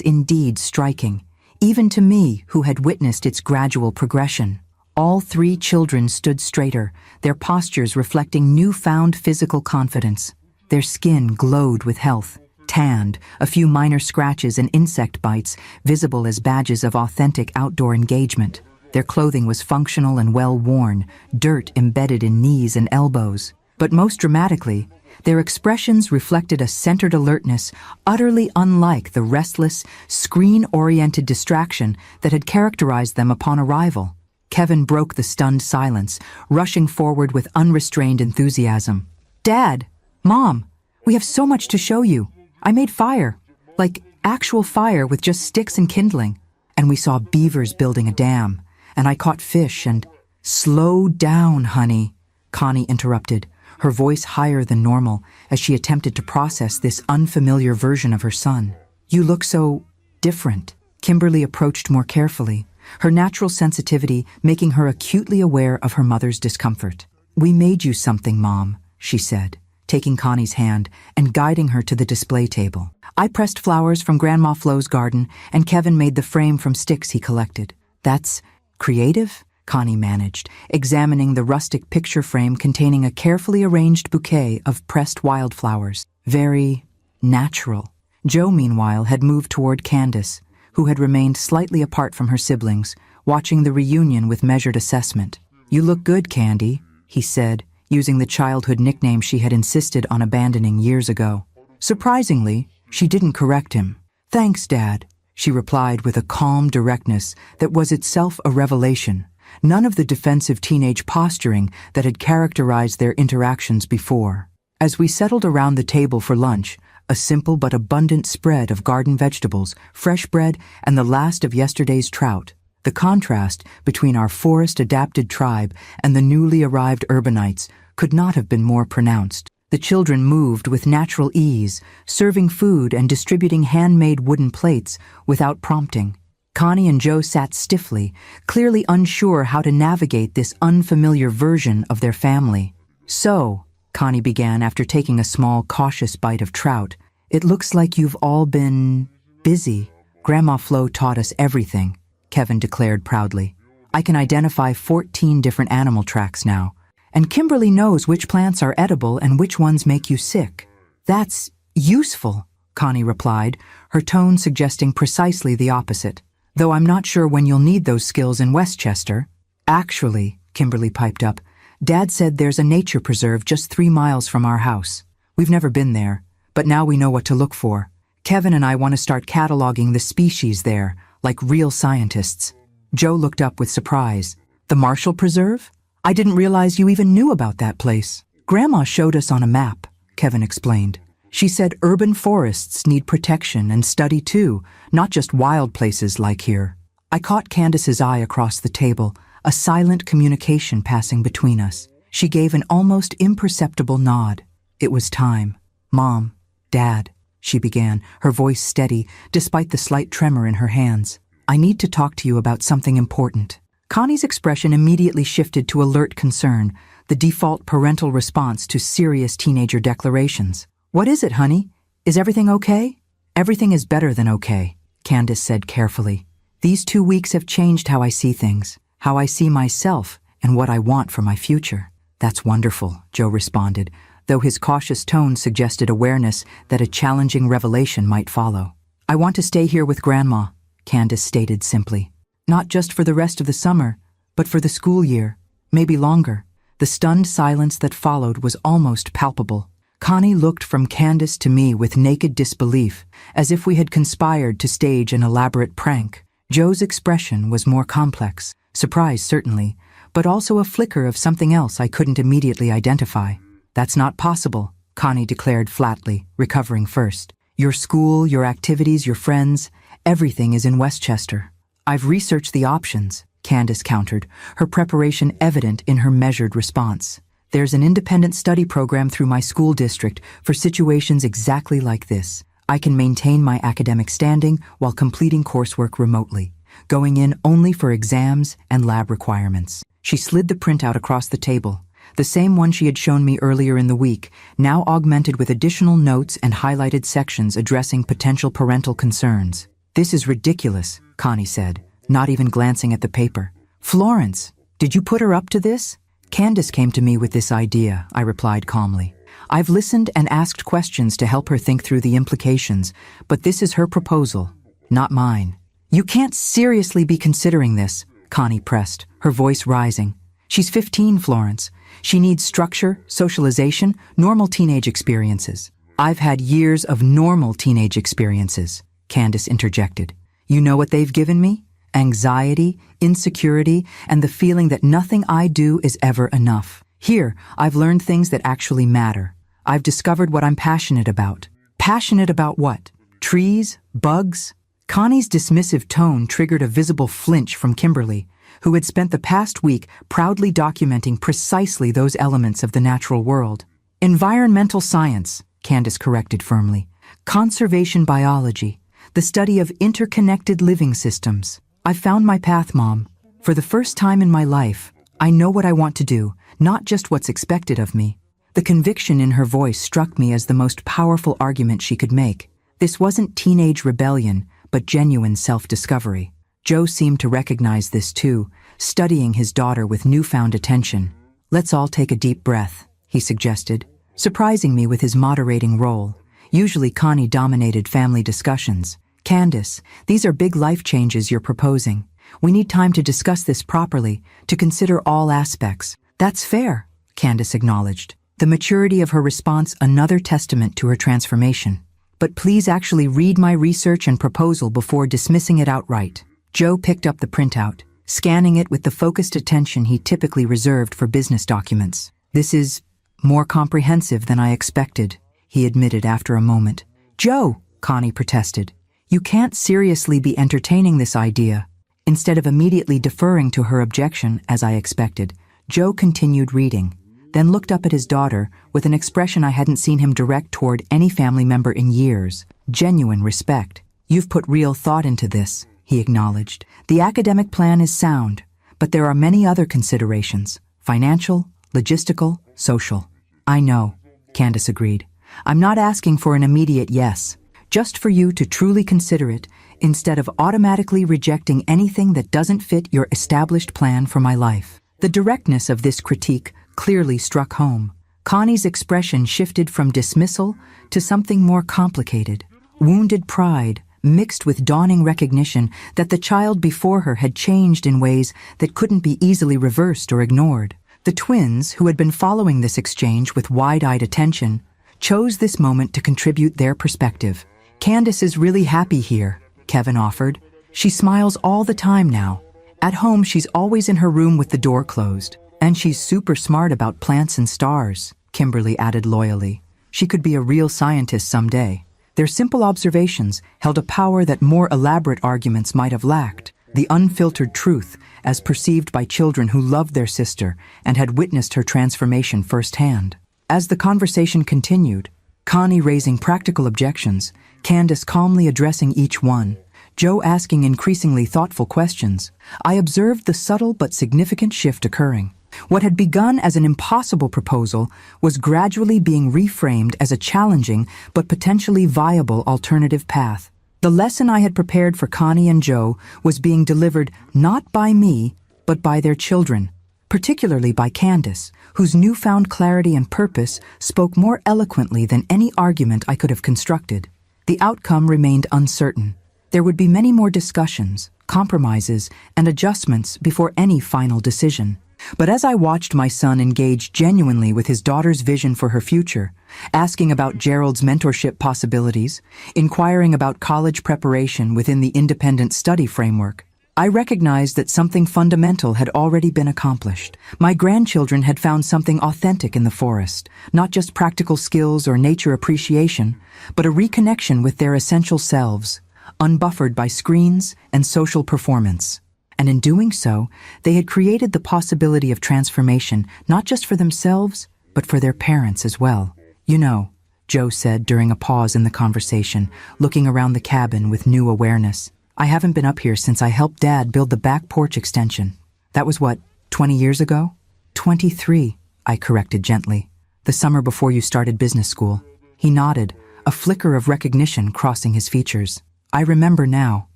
indeed striking, even to me who had witnessed its gradual progression. All three children stood straighter, their postures reflecting newfound physical confidence. Their skin glowed with health, tanned, a few minor scratches and insect bites visible as badges of authentic outdoor engagement. Their clothing was functional and well-worn, dirt embedded in knees and elbows. But most dramatically, their expressions reflected a centered alertness utterly unlike the restless, screen-oriented distraction that had characterized them upon arrival. Kevin broke the stunned silence, rushing forward with unrestrained enthusiasm. "Dad! Mom! We have so much to show you. I made fire. Like actual fire with just sticks and kindling. And we saw beavers building a dam. And I caught fish and—" "Slow down, honey," Connie interrupted, her voice higher than normal as she attempted to process this unfamiliar version of her son. "You look so different." Kimberly approached more carefully, her natural sensitivity making her acutely aware of her mother's discomfort. "We made you something, Mom," she said, taking Connie's hand and guiding her to the display table. "I pressed flowers from Grandma Flo's garden, and Kevin made the frame from sticks he collected." "That's creative?" Connie managed, examining the rustic picture frame containing a carefully arranged bouquet of pressed wildflowers. "Very natural." Joe, meanwhile, had moved toward Candace, who had remained slightly apart from her siblings, watching the reunion with measured assessment. "You look good, Candy," he said, using the childhood nickname she had insisted on abandoning years ago. Surprisingly, she didn't correct him. "Thanks, Dad," she replied with a calm directness that was itself a revelation, none of the defensive teenage posturing that had characterized their interactions before. As we settled around the table for lunch, a simple but abundant spread of garden vegetables, fresh bread, and the last of yesterday's trout, the contrast between our forest-adapted tribe and the newly arrived urbanites could not have been more pronounced. The children moved with natural ease, serving food and distributing handmade wooden plates without prompting. Connie and Joe sat stiffly, clearly unsure how to navigate this unfamiliar version of their family. "So," Connie began after taking a small, cautious bite of trout, "it looks like you've all been busy." "Grandma Flo taught us everything," Kevin declared proudly. "I can identify 14 different animal tracks now. And Kimberly knows which plants are edible and which ones make you sick." "That's useful," Connie replied, her tone suggesting precisely the opposite. "Though I'm not sure when you'll need those skills in Westchester." "Actually," Kimberly piped up, "Dad said there's a nature preserve just 3 miles from our house. We've never been there, but now we know what to look for. Kevin and I want to start cataloging the species there, like real scientists." Joe looked up with surprise. "The Marshall Preserve? I didn't realize you even knew about that place." "Grandma showed us on a map," Kevin explained. "She said urban forests need protection and study too, not just wild places like here." I caught Candace's eye across the table, a silent communication passing between us. She gave an almost imperceptible nod. "It was time. Mom, Dad," she began, her voice steady, despite the slight tremor in her hands. "I need to talk to you about something important." Connie's expression immediately shifted to alert concern, the default parental response to serious teenager declarations. "What is it, honey? Is everything okay?" "Everything is better than okay," Candace said carefully. "These 2 weeks have changed how I see things, how I see myself, and what I want for my future." "That's wonderful," Joe responded, though his cautious tone suggested awareness that a challenging revelation might follow. "I want to stay here with Grandma," Candace stated simply. "Not just for the rest of the summer, but for the school year, maybe longer." The stunned silence that followed was almost palpable. Connie looked from Candace to me with naked disbelief, as if we had conspired to stage an elaborate prank. Joe's expression was more complex, surprise certainly, but also a flicker of something else I couldn't immediately identify. "That's not possible," Connie declared flatly, recovering first. Your school, your activities, your friends, everything is in Westchester. I've researched the options, Candace countered, her preparation evident in her measured response. There's an independent study program through my school district for situations exactly like this. I can maintain my academic standing while completing coursework remotely, going in only for exams and lab requirements. She slid the printout across the table, the same one she had shown me earlier in the week, now augmented with additional notes and highlighted sections addressing potential parental concerns. This is ridiculous, Connie said, not even glancing at the paper. Florence, did you put her up to this? Candace came to me with this idea, I replied calmly. I've listened and asked questions to help her think through the implications, but this is her proposal, not mine. You can't seriously be considering this, Connie pressed, her voice rising. She's 15, Florence. She needs structure, socialization, normal teenage experiences. I've had years of normal teenage experiences, Candace interjected. You know what they've given me? Anxiety, insecurity, and the feeling that nothing I do is ever enough. Here, I've learned things that actually matter. I've discovered what I'm passionate about. Passionate about what? Trees? Bugs? Connie's dismissive tone triggered a visible flinch from Kimberly, who had spent the past week proudly documenting precisely those elements of the natural world. Environmental science, Candace corrected firmly. Conservation biology, the study of interconnected living systems. I've found my path, Mom. For the first time in my life, I know what I want to do, not just what's expected of me. The conviction in her voice struck me as the most powerful argument she could make. This wasn't teenage rebellion, but genuine self-discovery. Joe seemed to recognize this too, studying his daughter with newfound attention. Let's all take a deep breath, he suggested, surprising me with his moderating role. Usually Connie dominated family discussions. Candace, these are big life changes you're proposing. We need time to discuss this properly, to consider all aspects. That's fair, Candace acknowledged, the maturity of her response another testament to her transformation. But please actually read my research and proposal before dismissing it outright. Joe picked up the printout, scanning it with the focused attention he typically reserved for business documents. This is more comprehensive than I expected, he admitted after a moment. Joe, Connie protested, you can't seriously be entertaining this idea. Instead of immediately deferring to her objection, as I expected, Joe continued reading, then looked up at his daughter with an expression I hadn't seen him direct toward any family member in years. Genuine respect. You've put real thought into this, he acknowledged. The academic plan is sound, but there are many other considerations. Financial, logistical, social. I know, Candace agreed. I'm not asking for an immediate yes, just for you to truly consider it instead of automatically rejecting anything that doesn't fit your established plan for my life. The directness of this critique clearly struck home. Connie's expression shifted from dismissal to something more complicated. Wounded pride, mixed with dawning recognition that the child before her had changed in ways that couldn't be easily reversed or ignored. The twins, who had been following this exchange with wide-eyed attention, chose this moment to contribute their perspective. Candace is really happy here, Kevin offered. She smiles all the time now. At home, she's always in her room with the door closed. And she's super smart about plants and stars, Kimberly added loyally. She could be a real scientist someday. Their simple observations held a power that more elaborate arguments might have lacked. The unfiltered truth, as perceived by children who loved their sister and had witnessed her transformation firsthand. As the conversation continued, Connie raising practical objections, Candace calmly addressing each one, Joe asking increasingly thoughtful questions, I observed the subtle but significant shift occurring. What had begun as an impossible proposal was gradually being reframed as a challenging but potentially viable alternative path. The lesson I had prepared for Connie and Joe was being delivered not by me, but by their children, particularly by Candace, whose newfound clarity and purpose spoke more eloquently than any argument I could have constructed. The outcome remained uncertain. There would be many more discussions, compromises, and adjustments before any final decision. But as I watched my son engage genuinely with his daughter's vision for her future, asking about Gerald's mentorship possibilities, inquiring about college preparation within the independent study framework, I recognized that something fundamental had already been accomplished. My grandchildren had found something authentic in the forest, not just practical skills or nature appreciation, but a reconnection with their essential selves, unbuffered by screens and social performance. And in doing so, they had created the possibility of transformation not just for themselves, but for their parents as well. "You know," Joe said during a pause in the conversation, looking around the cabin with new awareness, "I haven't been up here since I helped Dad build the back porch extension. That was what, 20 years ago?" 23, I corrected gently. "The summer before you started business school." He nodded, a flicker of recognition crossing his features. "I remember now.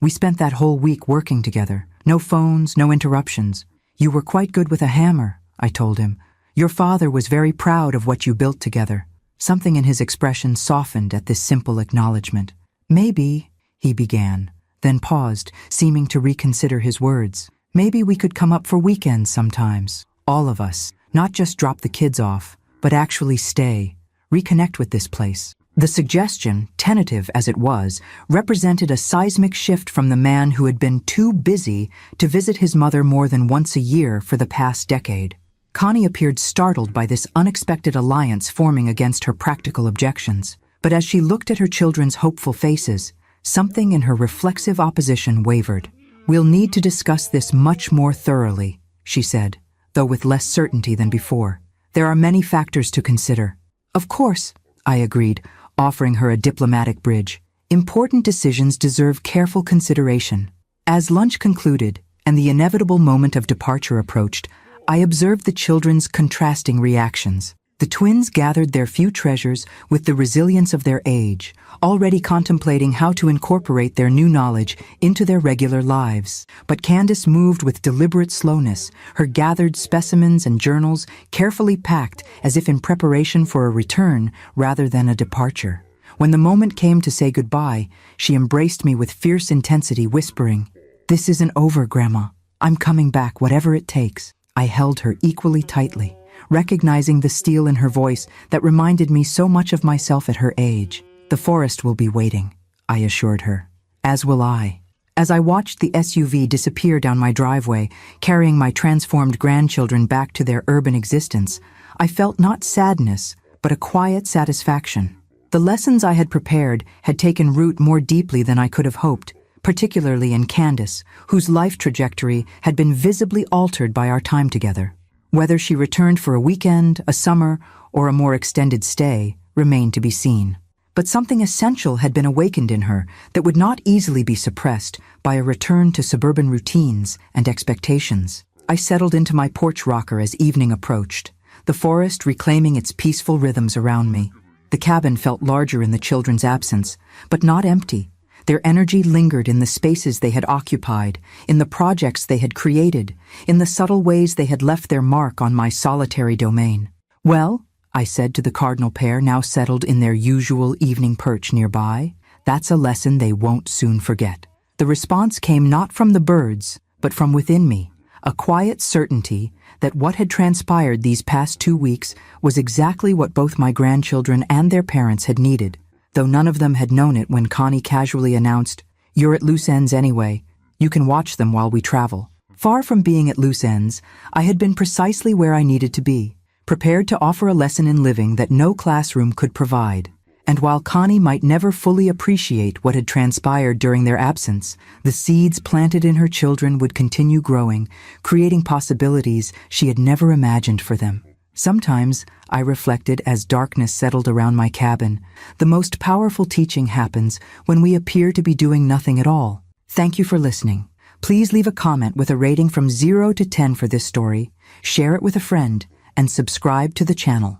We spent that whole week working together. No phones, no interruptions. You were quite good with a hammer," I told him. "Your father was very proud of what you built together." Something in his expression softened at this simple acknowledgement. "Maybe," he began, then paused, seeming to reconsider his words. "Maybe we could come up for weekends sometimes. All of us. Not just drop the kids off, but actually stay. Reconnect with this place." The suggestion, tentative as it was, represented a seismic shift from the man who had been too busy to visit his mother more than once a year for the past decade. Connie appeared startled by this unexpected alliance forming against her practical objections. But as she looked at her children's hopeful faces, something in her reflexive opposition wavered. "We'll need to discuss this much more thoroughly," she said, though with less certainty than before. "There are many factors to consider." "Of course," I agreed, offering her a diplomatic bridge. "Important decisions deserve careful consideration." As lunch concluded and the inevitable moment of departure approached, I observed the children's contrasting reactions. The twins gathered their few treasures with the resilience of their age, already contemplating how to incorporate their new knowledge into their regular lives. But Candace moved with deliberate slowness, her gathered specimens and journals carefully packed as if in preparation for a return rather than a departure. When the moment came to say goodbye, she embraced me with fierce intensity, whispering, "This isn't over, Grandma. I'm coming back, whatever it takes." I held her equally tightly, recognizing the steel in her voice that reminded me so much of myself at her age. "The forest will be waiting," I assured her. "As will I." As I watched the SUV disappear down my driveway, carrying my transformed grandchildren back to their urban existence, I felt not sadness, but a quiet satisfaction. The lessons I had prepared had taken root more deeply than I could have hoped, particularly in Candace, whose life trajectory had been visibly altered by our time together. Whether she returned for a weekend, a summer, or a more extended stay remained to be seen. But something essential had been awakened in her that would not easily be suppressed by a return to suburban routines and expectations. I settled into my porch rocker as evening approached, the forest reclaiming its peaceful rhythms around me. The cabin felt larger in the children's absence, but not empty. Their energy lingered in the spaces they had occupied, in the projects they had created, in the subtle ways they had left their mark on my solitary domain. "Well," I said to the cardinal pair now settled in their usual evening perch nearby, "that's a lesson they won't soon forget." The response came not from the birds, but from within me, a quiet certainty that what had transpired these past 2 weeks was exactly what both my grandchildren and their parents had needed. Though none of them had known it when Connie casually announced, "You're at loose ends anyway. You can watch them while we travel." Far from being at loose ends, I had been precisely where I needed to be, prepared to offer a lesson in living that no classroom could provide. And while Connie might never fully appreciate what had transpired during their absence, the seeds planted in her children would continue growing, creating possibilities she had never imagined for them. Sometimes, I reflected as darkness settled around my cabin, the most powerful teaching happens when we appear to be doing nothing at all. Thank you for listening. Please leave a comment with a rating from 0 to 10 for this story, share it with a friend, and subscribe to the channel.